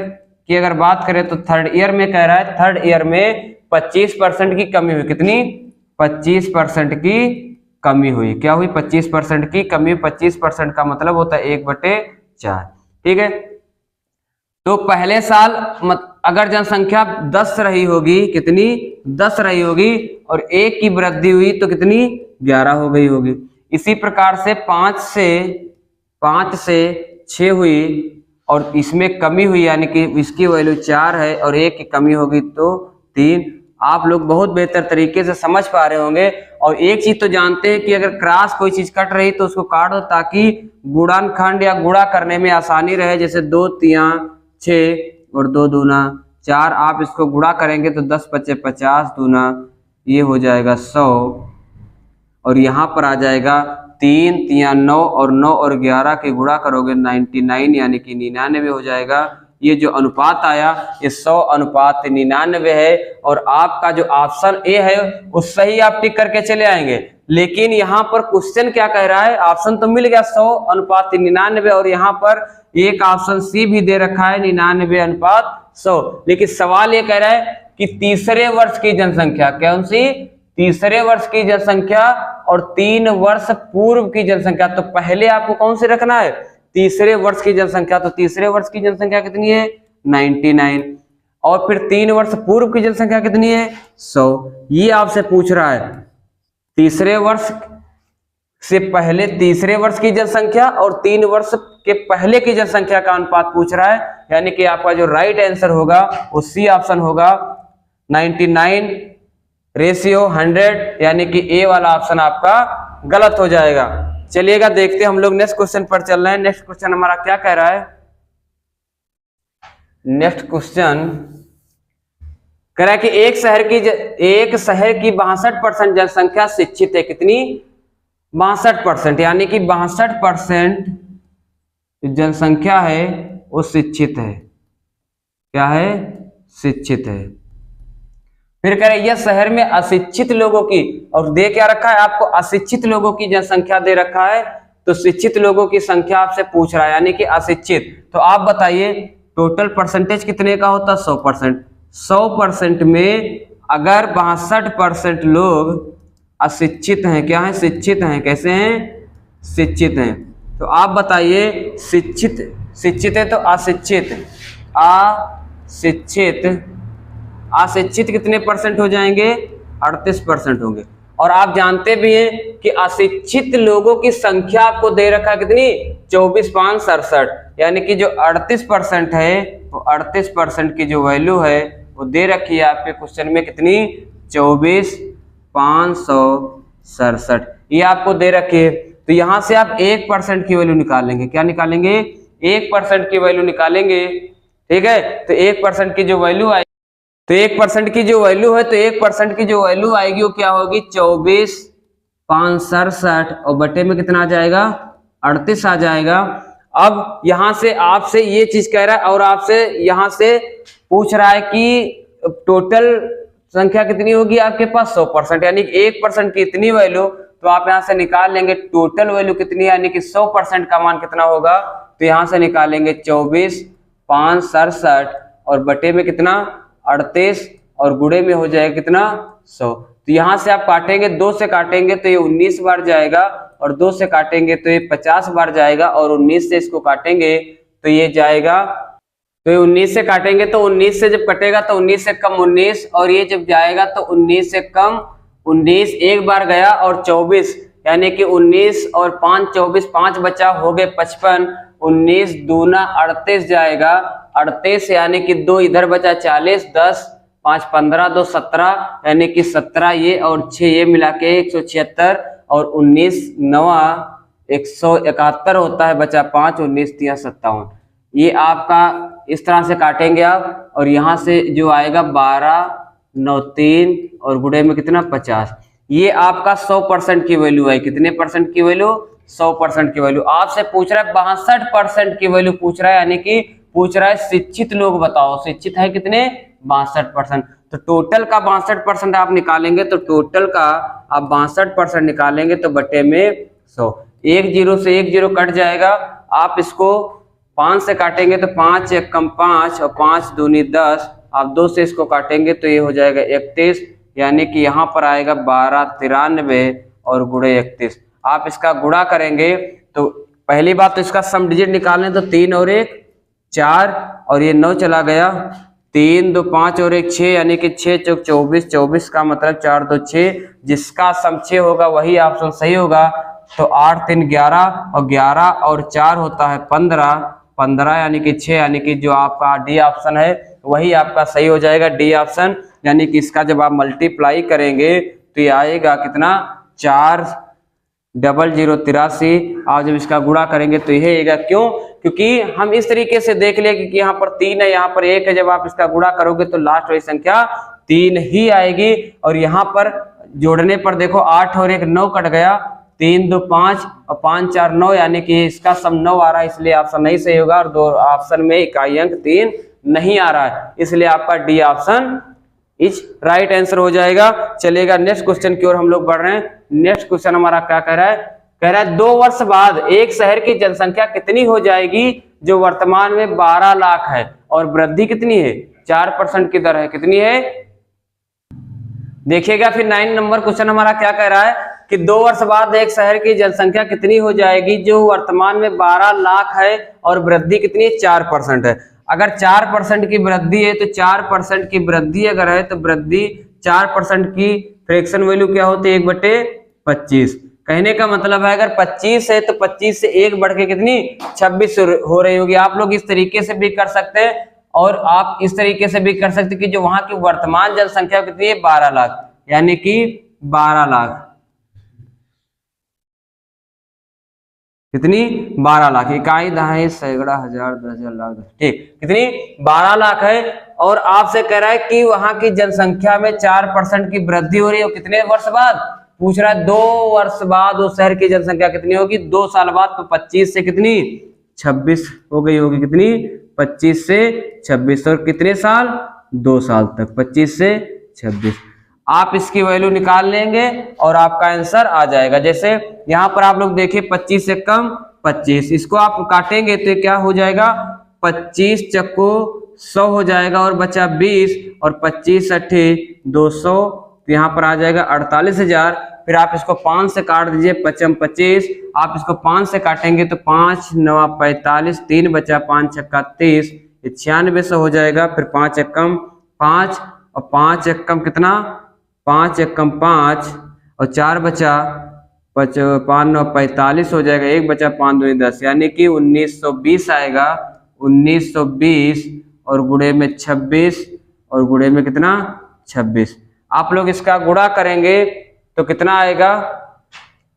की अगर बात करें तो थर्ड ईयर में कह रहा है थर्ड ईयर में 25% की कमी हुई, कितनी, 25% की कमी हुई, क्या हुई, 25% की कमी। 25% का मतलब होता है 1/4, ठीक है। तो पहले साल अगर जनसंख्या 10 रही होगी, कितनी, 10 रही होगी, और 1 की वृद्धि हुई तो कितनी, 11 हो गई होगी। इसी प्रकार से 5 से 6 हुई और इसमें कमी हुई, यानी कि इसकी वैल्यू 4 है और 1 की कमी होगी तो 3। आप लोग बहुत बेहतर तरीके से समझ पा रहे होंगे। और एक चीज तो जानते हैं कि अगर क्रॉस कोई चीज कट रही तो उसको काट दो ताकि गुणनखंड या गुणा करने में आसानी रहे। जैसे 2 तिया 6 और 2 दूना 4, आप इसको गुणा करेंगे तो 10 पचे 50 दूना ये हो जाएगा 100, और यहाँ पर आ जाएगा 3 तिया 9 और 9 और 11 के गुणा करोगे 99, यानी कि 99 हो जाएगा। ये जो अनुपात आया ये 100:99 है। और आपका जो ऑप्शन ए है वो सही आप टिक करके चले आएंगे। लेकिन यहाँ पर क्वेश्चन क्या कह रहा है, ऑप्शन तो मिल गया 100:99, और यहाँ पर एक ऑप्शन सी भी दे रखा है 99:100। लेकिन सवाल ये कह रहा है कि तीसरे वर्ष की जनसंख्या, कौन सी, तीसरे वर्ष की जनसंख्या और 3 वर्ष पूर्व की जनसंख्या। तो पहले आपको कौन से रखना है, तीसरे वर्ष की जनसंख्या। तो तीसरे वर्ष की जनसंख्या कितनी है, 99, और फिर 3 वर्ष पूर्व की जनसंख्या कितनी है, 100। ये आपसे पूछ रहा है तीसरे वर्ष से पहले तीसरे वर्ष की जनसंख्या और 3 वर्ष के पहले की जनसंख्या का अनुपात पूछ रहा है। यानी कि आपका जो राइट आंसर होगा वो सी ऑप्शन होगा, 99:100, यानी कि ए वाला ऑप्शन आपका गलत हो जाएगा। चलिएगा देखते हैं हम लोग नेक्स्ट क्वेश्चन पर चल रहे हैं। नेक्स्ट क्वेश्चन हमारा क्या कह रहा है, नेक्स्ट क्वेश्चन कह रहा है कि एक शहर की 62% जनसंख्या शिक्षित है, कितनी, 62%, यानी कि 62% जनसंख्या है वो शिक्षित है, क्या है, शिक्षित है। फिर कह रहे यह शहर में अशिक्षित लोगों की, और दे क्या रखा है आपको, अशिक्षित लोगों की जनसंख्या दे रखा है। तो शिक्षित लोगों की संख्या आपसे पूछ रहा है, यानी कि अशिक्षित। तो आप बताइए टोटल परसेंटेज कितने का होता है, 100%। 100% में अगर 62% लोग अशिक्षित हैं, क्या है, शिक्षित हैं, कैसे हैं, शिक्षित हैं। तो आप बताइए शिक्षित है तो अशिक्षित कितने परसेंट हो जाएंगे, 38% होंगे। और आप जानते भी हैं कि अशिक्षित लोगों की संख्या आपको दे रखा है कितनी, 24,567, यानी कि जो 38% है वो 38% की जो वैल्यू है वो दे रखी है आपके क्वेश्चन में, कितनी, 24,567, ये आपको दे रखी है। तो यहां से आप 1% की वैल्यू निकालेंगे, क्या निकालेंगे, 1% की वैल्यू निकालेंगे, ठीक है। तो 1% की जो वैल्यू आएगी, तो 1% की जो वैल्यू है, तो 1% की जो वैल्यू आएगी वो क्या होगी, 24,567, और बटे में कितना आ जाएगा, 38 आ जाएगा। अब यहां से आपसे ये चीज कह रहा है और आपसे यहां से पूछ रहा है कि टोटल संख्या कितनी होगी आपके पास, 100%, यानी कि 1% की इतनी वैल्यू। तो आप यहां से निकाल लेंगे टोटल वैल्यू कितनी, यानी कि 100% का मान कितना होगा। तो यहां से निकालेंगे 24,567 और बटे में कितना, 38, और गुणे में हो जाएगा कितना, 100। तो यहां से आप काटेंगे, 2 से काटेंगे तो ये 19 बार जाएगा, और 2 से काटेंगे तो ये 50 बार जाएगा, और 19 से इसको काटेंगे तो ये जाएगा, तो ये 19 से काटेंगे तो 19 से जब कटेगा तो 19 से कम 19, और ये जब जाएगा तो 19 से कम 19, एक बार गया, और 24, यानी कि 19 और 5 24, 5 बचा, हो गए 55, 19 दूना 38 जाएगा, 38, यानी कि 2 इधर बचा 40, 10 5 15, 2 17, यानी कि 17 ये और 6 ये मिला के 176, और 19 9 171 होता है, बचा 5, 19 3 57। ये आपका इस तरह से काटेंगे आप, और यहाँ से जो आएगा 12 9 3 और गुणे में कितना 50। ये आपका 100% की वैल्यू है। कितने परसेंट की वैल्यू? 100% की वैल्यू। आपसे पूछ रहा है 62% की वैल्यू पूछ रहा है, यानी कि पूछ रहा है शिक्षित लोग बताओ। शिक्षित है कितने? 62%। तो टोटल का 62% आप निकालेंगे, तो टोटल का आप 62% निकालेंगे तो बटे में 100। 1 0 से 1 0 कट जाएगा। आप इसको 5 से काटेंगे तो 5 1 कम 5 और 5 दूनी 10। आप 2 से इसको काटेंगे तो ये हो जाएगा 31, यानी कि यहाँ पर आएगा 12 93 और गुणे 31। आप इसका गुणा करेंगे तो पहली बात तो इसका सम डिजिट निकालने, तो 3 और 1 4 और ये 9 चला गया, 3 2 5 और 1 6, यानी कि 6 चौक 24, 24 का मतलब 4 2 6। जिसका सम 6 होगा वही ऑप्शन सही होगा। तो 8 3 11 और 11 और 4 होता है 15, 15 यानी कि 6, यानी कि जो आपका डी ऑप्शन है वही आपका सही हो जाएगा, डी ऑप्शन। यानी कि इसका जब आप मल्टीप्लाई करेंगे तो ये आएगा कितना? 4 0 0 83। आप जब इसका गुणा करेंगे तो यह आएगा। क्यों? क्योंकि हम इस तरीके से देख ले कि यहाँ पर 3 है, यहाँ पर 1 है। जब आप इसका गुणा करोगे तो लास्ट वाली संख्या 3 ही आएगी। और यहाँ पर जोड़ने पर देखो 8 और 1 9 कट गया, 3 2 5 और 5 4 9, यानी कि इसका सम 9 आ रहा है, इसलिए ऑप्शन नहीं सही होगा। और दो ऑप्शन में इकाई अंक 3 नहीं आ रहा है, इसलिए आपका D option is right answer हो जाएगा। चलेगा नेक्स्ट क्वेश्चन की ओर हम लोग बढ़ रहे हैं। नेक्स्ट क्वेश्चन हमारा क्या कह रहा है? कह रहा है 2 वर्ष बाद एक शहर की जनसंख्या कितनी हो जाएगी जो वर्तमान में 12 लाख है और वृद्धि कितनी है? 4% की दर है। कितनी है? देखिएगा फिर 9 नंबर क्वेश्चन हमारा क्या कह रहा है कि 2 वर्ष बाद एक शहर की जनसंख्या कितनी हो जाएगी जो वर्तमान में 12 लाख है और वृद्धि कितनी है? 4% है। अगर 4% की वृद्धि है तो 4% की वृद्धि अगर है तो वृद्धि 4% की फ्रैक्शन वैल्यू क्या होती है? 1/25। कहने का मतलब है अगर 25 है तो 25 से 1 बढ़ के कितनी? 26 हो रही होगी। आप लोग इस तरीके से भी कर सकते हैं और आप इस तरीके से भी कर सकते हैं कि जो वहां की वर्तमान जनसंख्या कितनी है? 12 लाख, यानी कि 12 लाख कितनी? 12 लाख। इकाई दहाई सैकड़ा हजार 10,000 लाख। ठीक, कितनी? 12 लाख है। और आपसे कह रहा है कि वहां की जनसंख्या में 4% की वृद्धि हो रही है। कितने वर्ष बाद पूछ रहा है? 2 वर्ष बाद उस शहर की जनसंख्या कितनी होगी? 2 साल बाद। तो 25 से कितनी? 26 हो गई होगी। कितनी? 25 से 26। और कितने साल? 2 साल तक, 25 से 26। आप इसकी वैल्यू निकाल लेंगे और आपका आंसर आ जाएगा। जैसे यहाँ पर आप लोग देखिए 25 से कम 25, इसको आप काटेंगे तो क्या हो जाएगा? 25 चक्को 100 हो जाएगा और बचा 20 और 25 अट्ठे 200, तो यहाँ पर आ जाएगा 48,000। फिर आप इसको 5 से काट दीजिए, 55 25। आप इसको 5 से काटेंगे तो 5 9 45, 3 बचा 5 छक्का 30, 9600 हो जाएगा। फिर 5 एकम 5 और 5 एकम कितना? 5 एकम 5 और 4 बचा 5 9 45 हो जाएगा। 1 बचा 5 2 10, यानी कि 1920 आएगा। 1920 और गुणे में 26 और गुणे में कितना? 26। आप लोग इसका गुणा करेंगे तो कितना आएगा?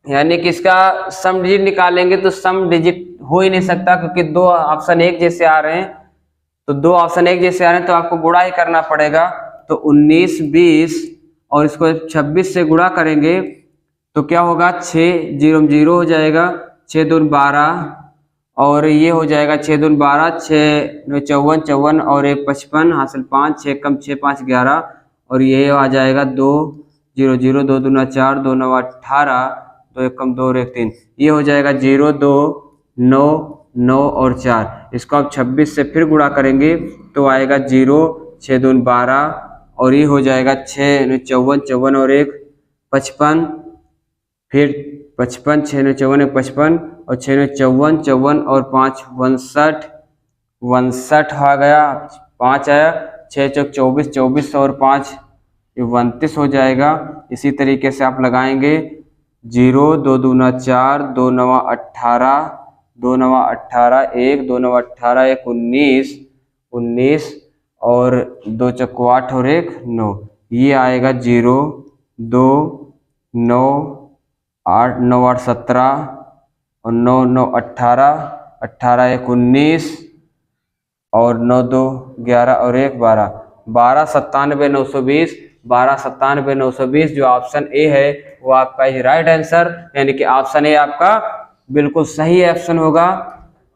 यानी कि इसका सम डिजिट निकालेंगे तो सम डिजिट हो ही नहीं सकता, क्योंकि 2 ऑप्शन एक जैसे आ रहे हैं। तो 2 ऑप्शन एक जैसे आ रहे हैं तो आपको गुणा ही करना पड़ेगा। तो 19 20 और इसको 26 से गुणा करेंगे तो क्या होगा? 6 0 0 हो जाएगा, 6 2 12 और ये हो जाएगा 6 2 12, 6 54 54 और 1 55 हासिल 5, 6 कम 6 5 11 और ये आ जाएगा 2 0 0 2 2 4 2 9 18 2 1 कम 2 और 1 3, ये हो जाएगा 0 2 9 9 और 4। इसको आप 26 से फिर गुणा करेंगे तो आएगा 0 6 2 12 और ये हो जाएगा 6 54 54 और 1 55, फिर 55 6 54 1 55 और 6 54 54 और 5 59 59 आ गया, 5 आया, 6 चौक 24 24 और 5 29 हो जाएगा। इसी तरीके से आप लगाएंगे 0 2 दूना 4 2 9 18 2 9 18 1 2 9 18 1 19 19 और 2 चक्को 8 और 1 9, ये आएगा 0 2 9 8 9 8 17 और 9 9 18 18 1 19 और 9 2 11 और 1 12 12 97 920 12 97 920, जो ऑप्शन ए है वो आपका राइट आंसर, यानी कि ऑप्शन ए आपका बिल्कुल सही ऑप्शन होगा,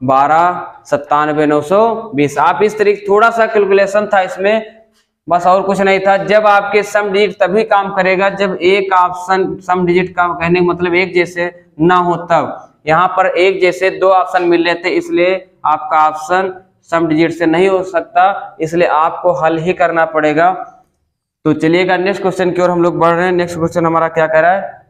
12 97 920। आप इस तरीके थोड़ा सा कैलकुलेशन था इसमें, बस और कुछ नहीं था। जब आपके सम डिजिट तभी काम करेगा जब एक ऑप्शन सम डिजिट का कहने का मतलब एक जैसे ना हो, तब यहाँ पर एक जैसे दो ऑप्शन मिल रहे थे, इसलिए आपका ऑप्शन सम डिजिट से नहीं हो सकता, इसलिए आपको हल ही करना पड़ेगा। तो चलिएगा नेक्स्ट क्वेश्चन की ओर हम लोग बढ़ रहे हैं। नेक्स्ट क्वेश्चन हमारा क्या कह रहा है,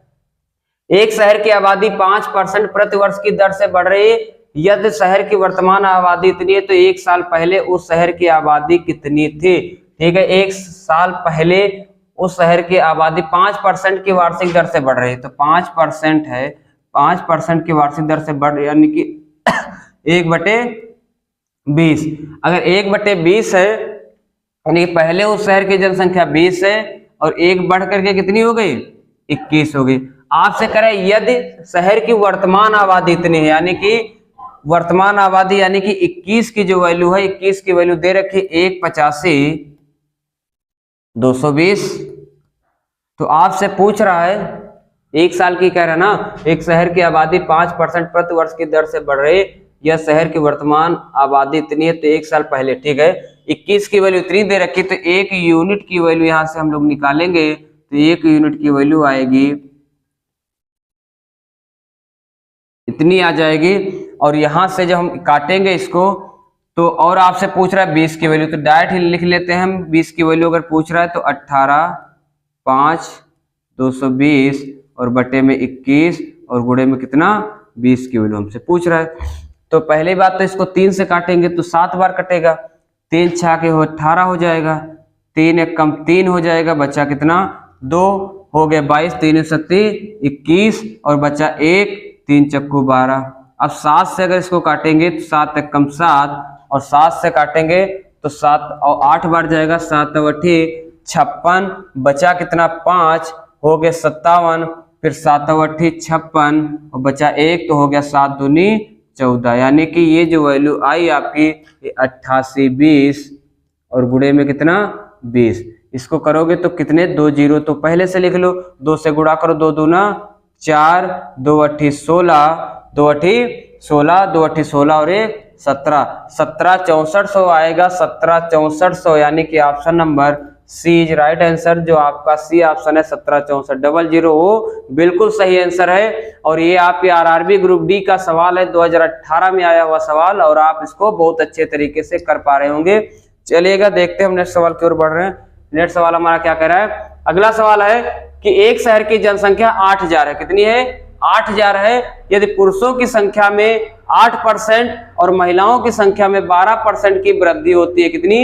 एक शहर की आबादी 5% प्रति वर्ष की दर से बढ़ रही है, यदि शहर की वर्तमान आबादी इतनी है तो एक साल पहले उस शहर की आबादी कितनी थी। ठीक है, एक साल पहले उस शहर की आबादी 5% की वार्षिक दर से बढ़ रही है, तो 5% है, 5% की वार्षिक दर से बढ़ रही, यानी कि 1/20। अगर 1/20 है यानी पहले उस शहर की जनसंख्या 20 है और एक बढ़ करके कितनी हो गई, 21 हो गई। आपसे करें यदि शहर की वर्तमान आबादी इतनी है, यानी कि वर्तमान आबादी यानी कि 21 की जो वैल्यू है, 21 की वैल्यू दे रखी 185 220। तो आपसे पूछ रहा है एक साल की कह रहा है ना, एक शहर की आबादी 5% प्रति वर्ष की दर से बढ़ रही है, यह शहर की वर्तमान आबादी इतनी है तो एक साल पहले, ठीक है, 21 की वैल्यू इतनी दे रखी, तो एक यूनिट की वैल्यू यहां से हम लोग निकालेंगे, तो एक यूनिट की वैल्यू आएगी इतनी आ जाएगी। और यहां से जब हम काटेंगे इसको तो, और आपसे पूछ रहा है 20 की वैल्यू, तो डायरेक्ट ही लिख लेते हैं हम 20 की वैल्यू अगर पूछ रहा है तो 18 5 220 और बटे में 21 और गुणे में कितना 20 की वैल्यू हमसे पूछ रहा है। तो पहली बात तो इसको 3 से काटेंगे तो 7 बार कटेगा, 3 6 के 18 हो जाएगा, 3 1 कम 3 हो जाएगा, बचा कितना 2 हो गए 22, 3 7 21 और बचा 1, 3 चक्कू 12। अब 7 से अगर इसको काटेंगे तो 7 1 कम 7 और 7 से काटेंगे तो 7 और 8 बार जाएगा, 7 8 56, बचा कितना 5 हो गया 57, फिर 7 8 56 और बचा 1 तो हो गया 7 दूनी 14, यानी कि ये जो वैल्यू आई आपकी 88 20 और गुणे में कितना 20। इसको करोगे तो कितने 2 0 तो पहले से लिख लो, 2 से गुणा करो, 2 दूना 4 2 8 16 2 8 16 2 8 16 और 1 17 17 6400 आएगा, 17 6400, यानी कि option number C is right answer. जो आपका सी ऑप्शन है 17 64 00 वो बिल्कुल सही आंसर है। और ये आपके आरआरबी ग्रुप डी का सवाल है, 2018 में आया हुआ सवाल, और आप इसको बहुत अच्छे तरीके से कर पा रहे होंगे। चलिएगा देखते हैं हम नेक्स्ट सवाल की ओर बढ़ रहे हैं। नेक्स्ट सवाल हमारा क्या कह रहा है, अगला सवाल है कि एक शहर की जनसंख्या 8000 है, कितनी है 8000 है, यदि पुरुषों की संख्या में 8% और महिलाओं की संख्या में 12% की वृद्धि होती है, कितनी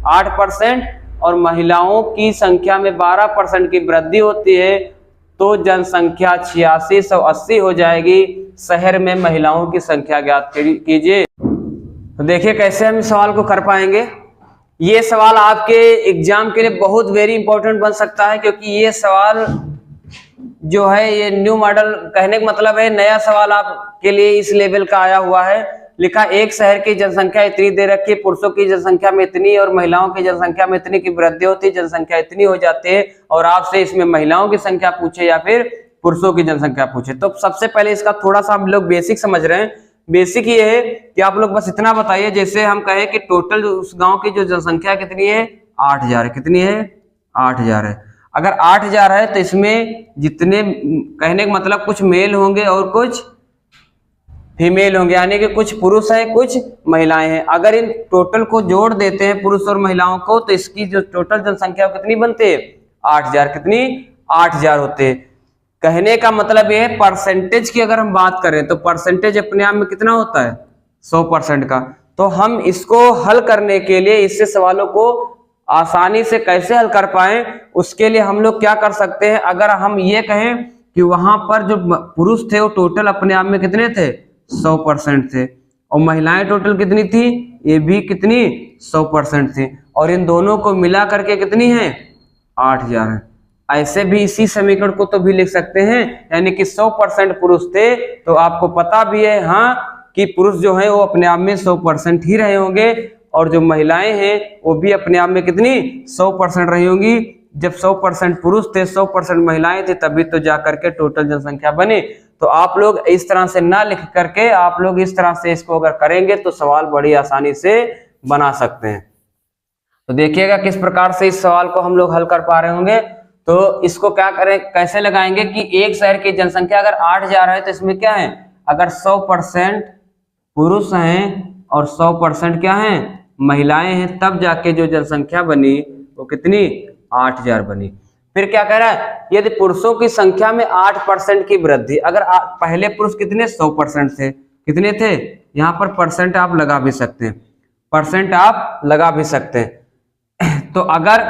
8% और महिलाओं की संख्या में 12% की वृद्धि होती है, तो जनसंख्या 8680 हो जाएगी। शहर में महिलाओं की संख्या ज्ञात कीजिए। तो देखिए कैसे हम इस सवाल को कर पाएंगे। ये सवाल आपके एग्जाम के लिए बहुत वेरी इंपॉर्टेंट बन सकता है, क्योंकि ये सवाल जो है ये न्यू मॉडल, कहने का मतलब है नया सवाल आपके लिए इस लेवल का आया हुआ है। लिखा एक शहर की जनसंख्या इतनी दे रखी है, पुरुषों की जनसंख्या में इतनी और महिलाओं की जनसंख्या में इतनी की वृद्धि होती है, जनसंख्या इतनी हो जाती है, और आपसे इसमें महिलाओं की संख्या पूछे या फिर पुरुषों की जनसंख्या पूछे। तो सबसे पहले इसका थोड़ा सा हम लोग बेसिक समझ रहे हैं। बेसिक ये है कि आप लोग बस इतना बताइए, जैसे हम कहें कि टोटल उस गांव की जो जनसंख्या कितनी है 8000 है, कितनी है 8000 है। अगर 8000 है तो इसमें जितने, कहने का मतलब कुछ मेल होंगे और कुछ फीमेल होंगे, यानी कि कुछ पुरुष हैं कुछ महिलाएं हैं। अगर इन टोटल को जोड़ देते हैं पुरुष और महिलाओं को, तो इसकी जो टोटल जनसंख्या कितनी बनती है 8000, कितनी 8000 होते हैं। कहने का मतलब ये है परसेंटेज की अगर हम बात करें तो परसेंटेज अपने आप में कितना होता है 100% का। तो हम इसको हल करने के लिए, इससे सवालों को आसानी से कैसे हल कर पाए, उसके लिए हम लोग क्या कर सकते हैं। अगर हम ये कहें कि वहां पर जो पुरुष थे वो टोटल अपने आप में कितने थे 100% थे, और महिलाएं टोटल कितनी थी, ये भी कितनी 100% थी, और इन दोनों को मिला करके कितनी है 8000 है। ऐसे भी इसी समीकरण को तो भी लिख सकते हैं, यानी कि 100% पुरुष थे, तो आपको पता भी है हाँ कि पुरुष जो है वो अपने आप में 100% ही रहे होंगे, और जो महिलाएं हैं वो भी अपने आप में कितनी 100% रही होंगी। जब 100% पुरुष थे 100% महिलाएं थी, तभी तो जा करके टोटल जनसंख्या बनी। तो आप लोग इस तरह से ना लिख करके आप लोग इस तरह से इसको अगर करेंगे तो सवाल बड़ी आसानी से बना सकते हैं। तो देखिएगा किस प्रकार से इस सवाल को हम लोग हल कर पा रहे होंगे। तो इसको क्या करें, कैसे लगाएंगे कि एक शहर की जनसंख्या अगर 8000 है तो इसमें क्या है, अगर 100% पुरुष हैं और 100% क्या हैं, महिलाएं हैं, तब जाके जो जनसंख्या बनी वो कितनी, 8000 बनी। फिर क्या कह रहा है, यदि पुरुषों की संख्या में 8% की वृद्धि, अगर पहले पुरुष कितने 100% थे, कितने थे, यहाँ पर परसेंट आप लगा भी सकते हैं, परसेंट आप लगा भी सकते हैं। तो अगर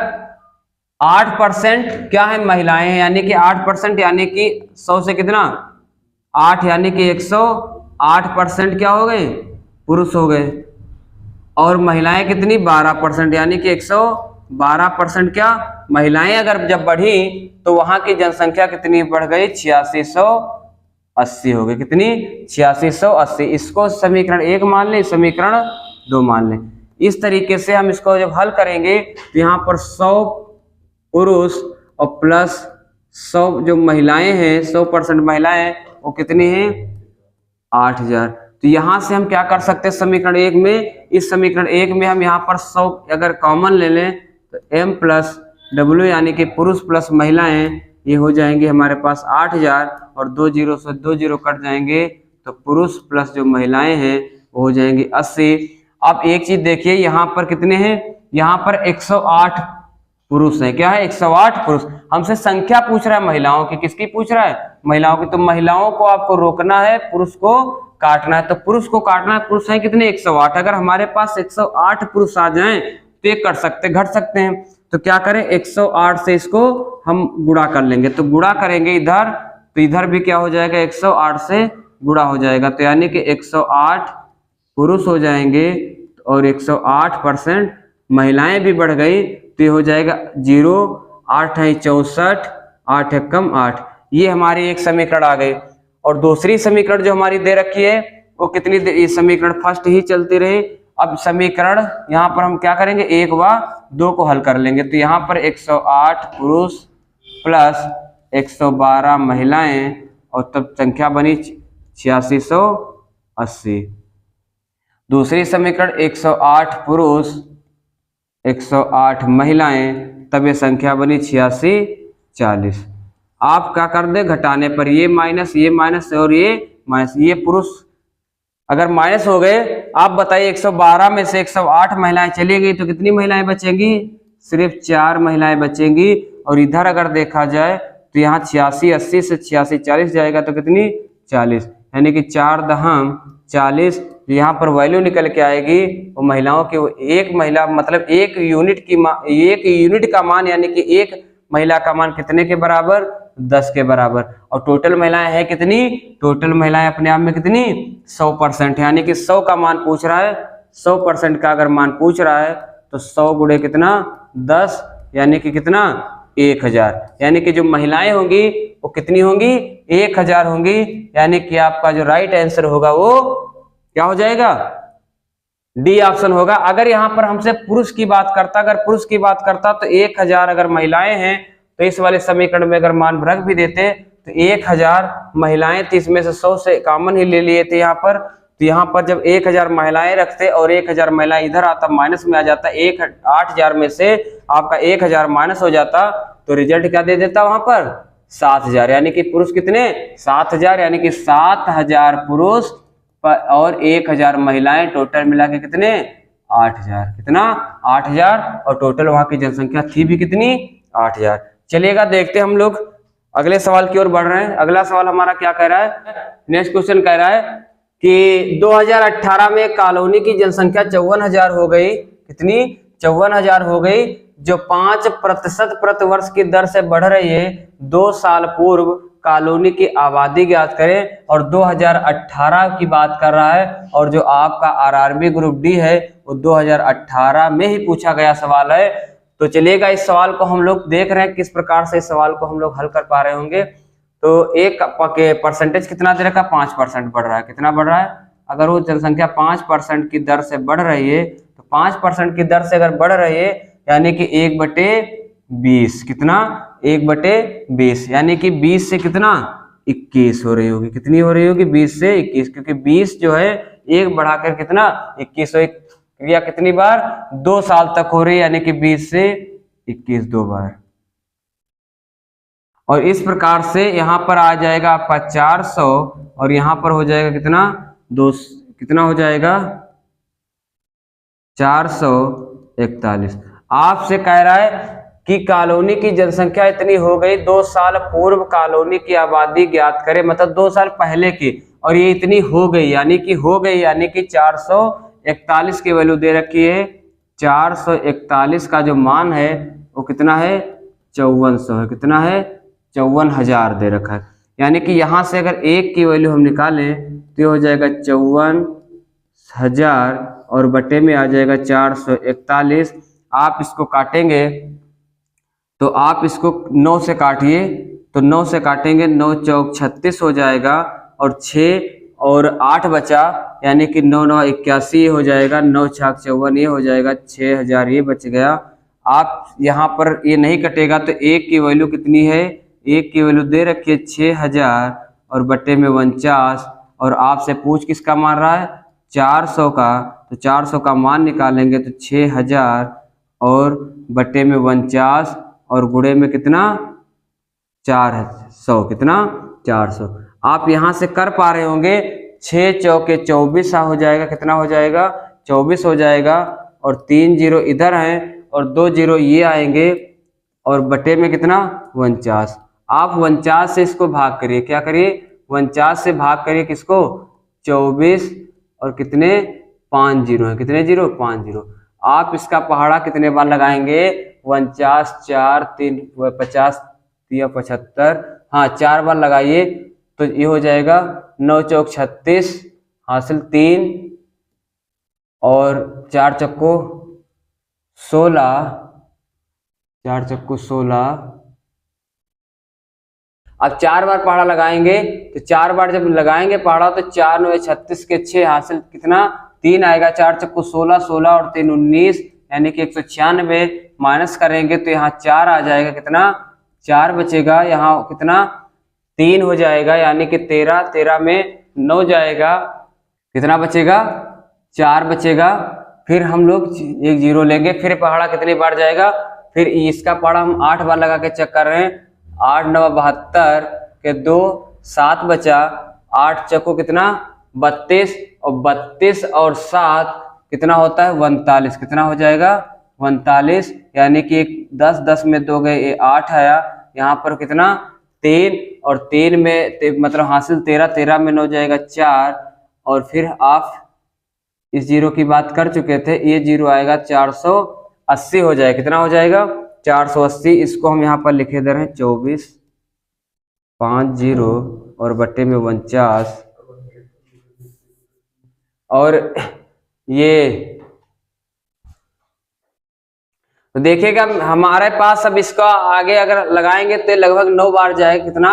8% क्या है, महिलाएं हैं, यानी कि 8% यानी कि 100 से कितना 8 यानी कि 108% क्या हो गए, पुरुष हो गए। और महिलाएं कितनी 12% यानी कि 112% क्या महिलाएं अगर जब बढ़ी तो वहां की जनसंख्या कितनी बढ़ गई, 8680 हो गई, कितनी 8680। इसको समीकरण 1 मान लें, समीकरण 2 मान लें। इस तरीके से हम इसको जब हल करेंगे तो यहाँ पर 100 पुरुष और प्लस 100 जो महिलाएं हैं, 100% महिलाएं, वो कितनी हैं 8000। तो यहां से हम क्या कर सकते हैं समीकरण 1 में, इस समीकरण 1 में हम यहाँ पर 100 अगर कॉमन ले लें तो m प्लस w यानी कि पुरुष प्लस महिलाएं, ये हो जाएंगे हमारे पास 8000 और 2 जीरो से 2 जीरो कट जाएंगे, तो पुरुष प्लस जो महिलाएं हैं वो हो जाएंगे 80। अब एक चीज देखिए, यहाँ पर कितने हैं, यहाँ पर 108 पुरुष है, क्या है 108 पुरुष। हमसे संख्या पूछ रहा है महिलाओं की, किसकी पूछ रहा है, महिलाओं की। तो महिलाओं को आपको रोकना है, पुरुष को काटना है। तो पुरुष को काटना है, पुरुष है कितने 108। अगर हमारे पास 108 पुरुष आ जाएं तो ये कर सकते घट सकते हैं। तो क्या करें, 108 से इसको हम गुणा कर लेंगे। तो गुणा करेंगे इधर, तो इधर भी क्या हो जाएगा 108 से गुणा हो जाएगा। तो यानी कि 108 पुरुष हो जाएंगे और 108% महिलाएं भी बढ़ गई, तो ये हो जाएगा 0, 8 है 64, 8 है कम 8। ये हमारी एक समीकरण आ गई। और दूसरी समीकरण जो हमारी दे रखी है वो कितनी, ये समीकरण फर्स्ट ही चलती रही। अब समीकरण यहाँ पर हम क्या करेंगे, 1 व 2 को हल कर लेंगे। तो यहाँ पर 108 पुरुष प्लस 112 महिलाएं और तब संख्या बनी 8680। दूसरी समीकरण 108 पुरुष 108 महिलाएं, तब ये संख्या बनी 8640। आप क्या कर दे, घटाने पर ये माइनस और ये माइनस, ये पुरुष अगर माइनस हो गए, आप बताइए 112 में से 108 महिलाएं चली गई तो कितनी महिलाएं बचेंगी, सिर्फ 4 महिलाएं बचेंगी। और इधर अगर देखा जाए तो यहाँ 8680 से 8640 जाएगा तो कितनी 40, यानी कि 4 दहम 40। यहाँ पर वैल्यू निकल के आएगी वो महिलाओं की, एक महिला मतलब एक यूनिट का मान, यानी कि एक महिला का मान कितने के बराबर, 10 के बराबर। और टोटल महिलाएं हैं कितनी, टोटल महिलाएं अपने आप में कितनी 100%, यानी कि 100 का मान पूछ रहा है, 100% का अगर मान पूछ रहा है तो 100 गुणे कितना 10, यानी कि कितना 1000। यानी कि जो महिलाएं होंगी वो कितनी होंगी 1000 होंगी। यानी कि आपका जो राइट आंसर होगा वो क्या हो जाएगा, डी ऑप्शन होगा। अगर यहाँ पर हमसे पुरुष की बात करता, अगर पुरुष की बात करता तो 1000 अगर महिलाएं हैं तो इस वाले समीकरण में अगर मान रख भी देते तो 1000 महिलाएं थी, इसमें से 100 से कॉमन ही ले लिए थे यहाँ पर। तो यहाँ पर जब 1000 महिलाएं रखते और 1000 महिलाएं इधर आता, माइनस में आ जाता, 8000 में से आपका 1000 माइनस हो जाता, तो रिजल्ट क्या दे देता वहां पर 7000। यानी कि पुरुष कितने 7000, यानी कि 7000 पुरुष और 1000 महिलाएं, टोटल मिला के कितने 8000, कितना 8000। और टोटल वहां की जनसंख्या थी भी कितनी 8000। चलिएगा देखते हम लोग अगले सवाल की ओर बढ़ रहे हैं। अगला सवाल हमारा क्या कह रहा है, नेक्स्ट क्वेश्चन कह रहा है कि 2018 में कॉलोनी की जनसंख्या 54,000 हो गई, कितनी 54,000 हो गई, जो 5% प्रति वर्ष की दर से बढ़ रही है। 2 साल पूर्व कॉलोनी की आबादी ज्ञात करें। और 2018 की बात कर रहा है, और जो आपका आरआरबी ग्रुप डी है वो 2018 में ही पूछा गया सवाल है। तो चलिएगा इस सवाल को हम लोग देख रहे हैं किस प्रकार से इस सवाल को हम लोग हल कर पा रहे होंगे। तो एक परसेंटेज कितना दे रखा, 5% बढ़ रहा है, कितना बढ़ रहा है, अगर वो जनसंख्या 5% की दर से बढ़ रही है तो 5% की दर से अगर बढ़ रही है यानी कि 1/20 20, कितना 1/20, यानी कि 20 से कितना 21 हो रही होगी, कितनी हो रही होगी 20 से 21, क्योंकि 20 जो है 1 बढ़ाकर कितना 21, तो क्रिया कितनी बार 2 साल तक हो रही है, यानी कि 20 से 21 2 बार। और इस प्रकार से यहाँ पर आ जाएगा आपका 400 और यहाँ पर हो जाएगा कितना कितना हो जाएगा 441। आपसे कह रहा है कि कॉलोनी की जनसंख्या इतनी हो गई, 2 साल पूर्व कॉलोनी की आबादी ज्ञात करें, मतलब 2 साल पहले की, और ये इतनी हो गई, यानी कि 441 की वैल्यू दे रखी है। 441 का जो मान है वो कितना है 5400 है, कितना है 54,000 दे रखा है। यानी कि यहाँ से अगर 1 की वैल्यू हम निकालें तो ये हो जाएगा 54,000 और बटे में आ जाएगा 441। आप इसको काटेंगे तो आप इसको 9 से काटिए, तो 9 से काटेंगे 9 चौक 36 हो जाएगा, और 6 और 8 बचा, यानी कि 9 9 81 हो जाएगा, 9 छाक 54 ये हो जाएगा, 6000 ये बच गया। आप यहाँ पर ये नहीं कटेगा तो 1 की वैल्यू कितनी है, 1 की वैल्यू दे रखी है 6000 और बटे में 49, और आपसे पूछ किसका मान रहा है 400 का, तो 400 का मान निकालेंगे तो 6000 और बटे में 49 और गुणे में कितना 400, कितना 400। आप यहाँ से कर पा रहे होंगे, 6 चौके 24 हो जाएगा, कितना हो जाएगा 24 हो जाएगा, और 3 जीरो इधर हैं और 2 जीरो ये आएंगे, और बटे में कितना 49। आप 49 से इसको भाग करिए, क्या करिए 49 से भाग करिए किसको 24, और कितने 5 जीरो है, कितने जीरो 5 जीरो। आप इसका पहाड़ा कितने बार लगाएंगे 49 4 3 50 या 75, हाँ 4 बार लगाइए तो ये हो जाएगा 9 चौक 36 हासिल 3 और 4 चक्को 16, 4 चक्को 16। अब 4 बार पहाड़ा लगाएंगे तो 4 बार जब लगाएंगे पहाड़ा तो 4 9 36 के 6 हासिल कितना 3 आएगा, 4 चक्को 16 16 और 3 19, यानी कि 196 माइनस करेंगे तो यहाँ 4 आ जाएगा, कितना 4 बचेगा, यहाँ कितना 3 हो जाएगा, यानी कि 13 13 में 9 जाएगा, कितना बचेगा 4 बचेगा। फिर हम लोग एक जीरो लेंगे, फिर पहाड़ा कितनी बार जाएगा, फिर इसका पहाड़ा हम 8 बार लगा के चेक कर रहे हैं, 8 9 72 के 2 7 बचा, 8 चक्को कितना 32 और 32 और 7 कितना होता है 49, कितना हो जाएगा 49, यानी कि 10 10 में 2 गए 8 आया, यहाँ पर कितना 3 और 3 में मतलब हासिल 13 13 में 9 जाएगा 4, और फिर आप इस जीरो की बात कर चुके थे, ये जीरो आएगा 480 हो जाएगा, कितना हो जाएगा 480। इसको हम यहाँ पर लिखे दे रहे हैं 24 5 जीरो और बट्टे में 49, और ये तो देखिएगा हमारे पास अब इसका आगे अगर लगाएंगे तो लगभग 9 बार जाएगा, कितना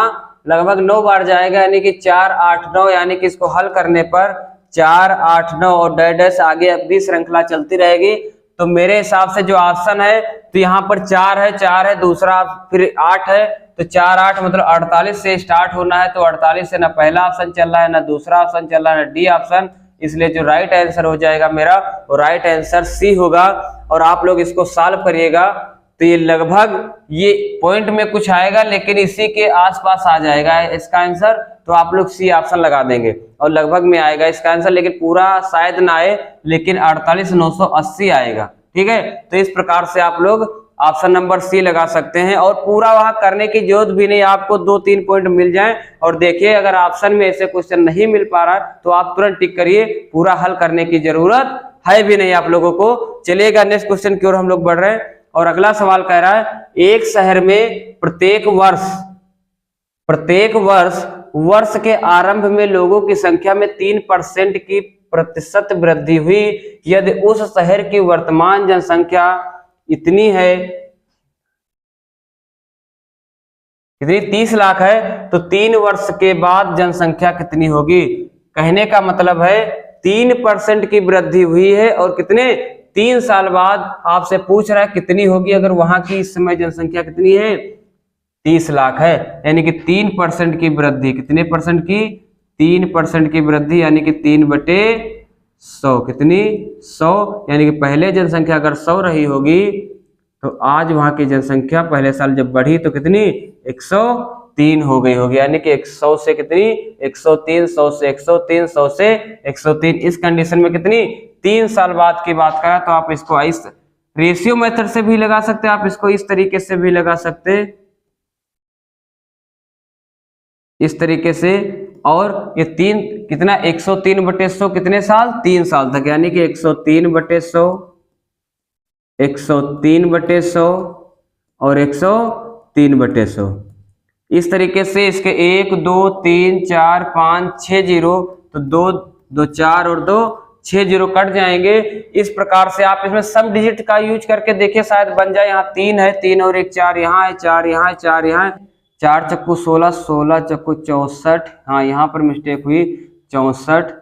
लगभग 9 बार जाएगा, यानी कि 4 8 9, यानी कि इसको हल करने पर 4 8 9 और डैश आगे अपनी श्रृंखला चलती रहेगी। तो मेरे हिसाब से जो ऑप्शन है तो यहाँ पर 4 है, दूसरा फिर 8 है, तो 4 8 मतलब 48 से स्टार्ट होना है, तो 48 से ना पहला ऑप्शन चल रहा है ना दूसरा ऑप्शन चल रहा है ना डी ऑप्शन, इसलिए जो राइट आंसर हो जाएगा मेरा वो राइट आंसर सी होगा। और आप लोग इसको सॉल्व करिएगा तो ये लगभग ये पॉइंट में कुछ आएगा लेकिन इसी के आसपास आ जाएगा इसका आंसर, तो आप लोग सी ऑप्शन लगा देंगे और लगभग में आएगा इसका आंसर, लेकिन पूरा शायद ना आए, लेकिन 48,980 आएगा। ठीक है, तो इस प्रकार से आप लोग ऑप्शन नंबर सी लगा सकते हैं और पूरा वहां करने की जरूरत भी नहीं, आपको 2-3 पॉइंट मिल जाएं। और देखिए अगर ऑप्शन में ऐसे क्वेश्चन नहीं मिल पा रहा तो आप तुरंत टिक करिए, पूरा हल करने की जरूरत है भी नहीं आप लोगों को। चलिएगा नेक्स्ट क्वेश्चन की ओर हम लोग बढ़ रहे हैं और अगला सवाल कह रहा है, एक शहर में प्रत्येक वर्ष के आरंभ में लोगों की संख्या में 3% की प्रतिशत वृद्धि हुई, यदि उस शहर की वर्तमान जनसंख्या इतनी है, कितनी 30 लाख है, तो 3 वर्ष के बाद जनसंख्या कितनी होगी। कहने का मतलब है 3% की वृद्धि हुई है और कितने 3 साल बाद आपसे पूछ रहा है कितनी होगी, अगर वहां की इस समय जनसंख्या कितनी है 30 लाख है, यानी कि 3% की वृद्धि, कितने परसेंट की 3% की वृद्धि, यानी कि 3/100, कितनी 100, यानी कि पहले जनसंख्या अगर 100 रही होगी तो आज वहां की जनसंख्या पहले साल जब बढ़ी तो कितनी 103 हो गई होगी, यानी कि 100 से कितनी 103, 100 से 103, 100 से 103। इस कंडीशन में कितनी 3 साल बाद की बात करा तो आप इसको इस रेशियो मेथड से भी लगा सकते हैं, आप इसको इस तरीके से भी लगा सकते हैं, इस तरीके से। और ये 3 कितना 103/100 कितने साल 3 साल तक, यानी कि 103/100, 103/100 और 103/100। इस तरीके से इसके 1 2 3 4 5 6 जीरो, तो 2 2 4 और 2 6 जीरो कट जाएंगे। इस प्रकार से आप इसमें सम डिजिट का यूज करके देखिए, शायद बन जाए। यहाँ 3 है, 3 और 1 4 यहाँ है, 4 यहाँ है, 4 यहाँ है, 4 चक्कू 16, 16 चक्कू 64, हाँ यहाँ पर मिस्टेक हुई 64।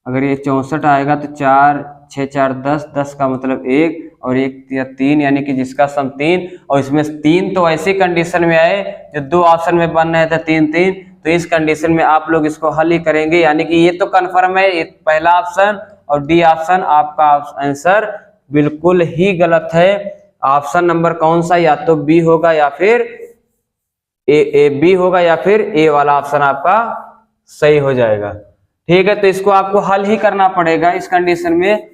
अगर ये 64 आएगा तो 4 6 4 10, 10 का मतलब 1 और 1 या 3, यानी कि जिसका सम 3। और इसमें 3 तो ऐसी कंडीशन में आए जो 2 ऑप्शन में बन रहे थे 3 3, तो इस कंडीशन में आप लोग इसको हल ही करेंगे, यानी कि ये तो कन्फर्म है, ये पहला ऑप्शन और डी ऑप्शन आपका आंसर बिल्कुल ही गलत है। ऑप्शन नंबर कौन सा, या तो बी होगा या फिर ए बी होगा, या फिर ए वाला ऑप्शन आपका सही हो जाएगा। ठीक है, तो इसको आपको हल ही करना पड़ेगा इस कंडीशन में।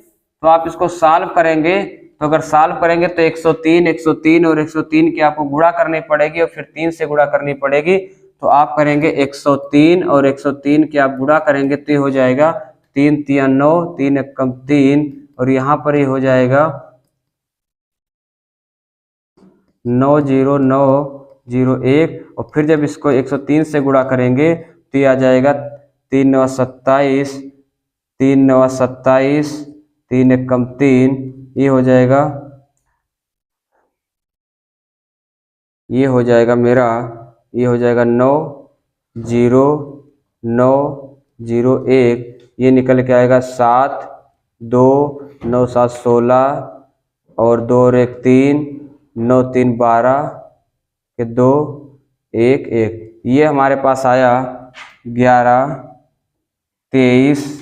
तो आप इसको सॉल्व करेंगे, तो अगर सॉल्व करेंगे तो 103 103 और 103 की आपको गुणा करनी पड़ेगी और फिर 3 से गुणा करनी पड़ेगी। तो आप करेंगे 103 और 103 की आप गुणा करेंगे तो ये हो जाएगा 3 3 9, 3 1 3, और यहाँ पर ये हो जाएगा 90901, और फिर जब इसको 103 से गुणा करेंगे तो ये आ जाएगा 3 9 27, 3 9 27, 3 1 3, ये हो जाएगा, ये हो जाएगा मेरा, ये हो जाएगा 90901, ये निकल के आएगा 7 2 9 7 16 और 2 और 1 3, 9 3 12 के 2 1 1, ये हमारे पास आया 11 23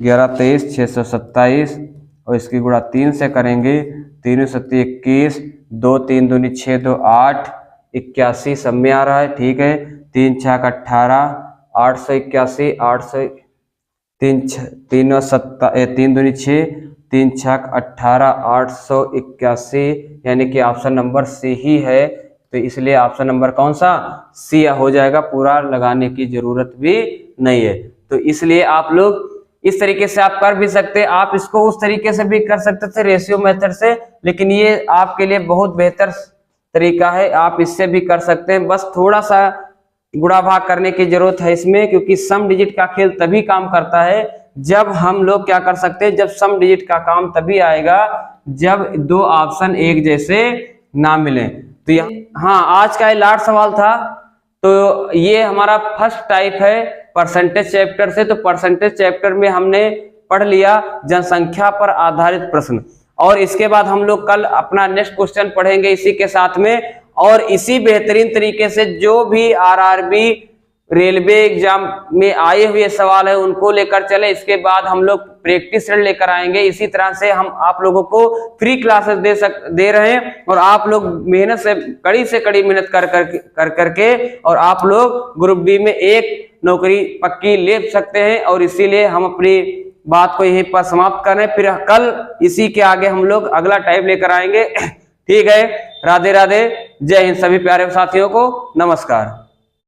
627, और इसकी गुणा 3 से करेंगे, 3 7 21, 2 3 दूनी 6 2 8, 81 सब में आ रहा है। ठीक है, 3 6 18, 881, 800 3 3 दूनी 6, 3 6 18, 881, यानी कि ऑप्शन नंबर सी ही है। तो इसलिए ऑप्शन नंबर कौन सा सी हो जाएगा, पूरा लगाने की जरूरत भी नहीं है। तो इसलिए आप लोग इस तरीके से आप कर भी सकते हैं, आप इसको उस तरीके से भी कर सकते थे रेशियो मेथड से, लेकिन ये आपके लिए बहुत बेहतर तरीका है, आप इससे भी कर सकते हैं। बस थोड़ा सा गुणा भाग करने की जरूरत है इसमें, क्योंकि सम डिजिट का खेल तभी काम करता है जब हम लोग क्या कर सकते हैं, जब सम डिजिट का काम तभी आएगा जब 2 ऑप्शन एक जैसे ना मिले। तो हाँ, आज का ये लास्ट सवाल था। तो ये हमारा फर्स्ट टाइप है परसेंटेज चैप्टर से। तो परसेंटेज चैप्टर में हमने पढ़ लिया जनसंख्या पर आधारित प्रश्न, और इसके बाद हम लोग कल अपना नेक्स्ट क्वेश्चन पढ़ेंगे इसी के साथ में, और इसी बेहतरीन तरीके से जो भी आरआरबी रेलवे एग्जाम में आए हुए सवाल है उनको लेकर चले। इसके बाद हम लोग प्रैक्टिस सेट लेकर आएंगे। इसी तरह से हम आप लोगों को फ्री क्लासेस दे रहे हैं, और आप लोग मेहनत से कड़ी मेहनत कर करके और आप लोग ग्रुप बी में एक नौकरी पक्की ले सकते हैं। और इसीलिए हम अपनी बात को यहीं पर समाप्त कर रहे हैं, फिर कल इसी के आगे हम लोग अगला टाइप लेकर आएंगे। ठीक है, राधे राधे, जय हिंद सभी प्यारे साथियों को, नमस्कार।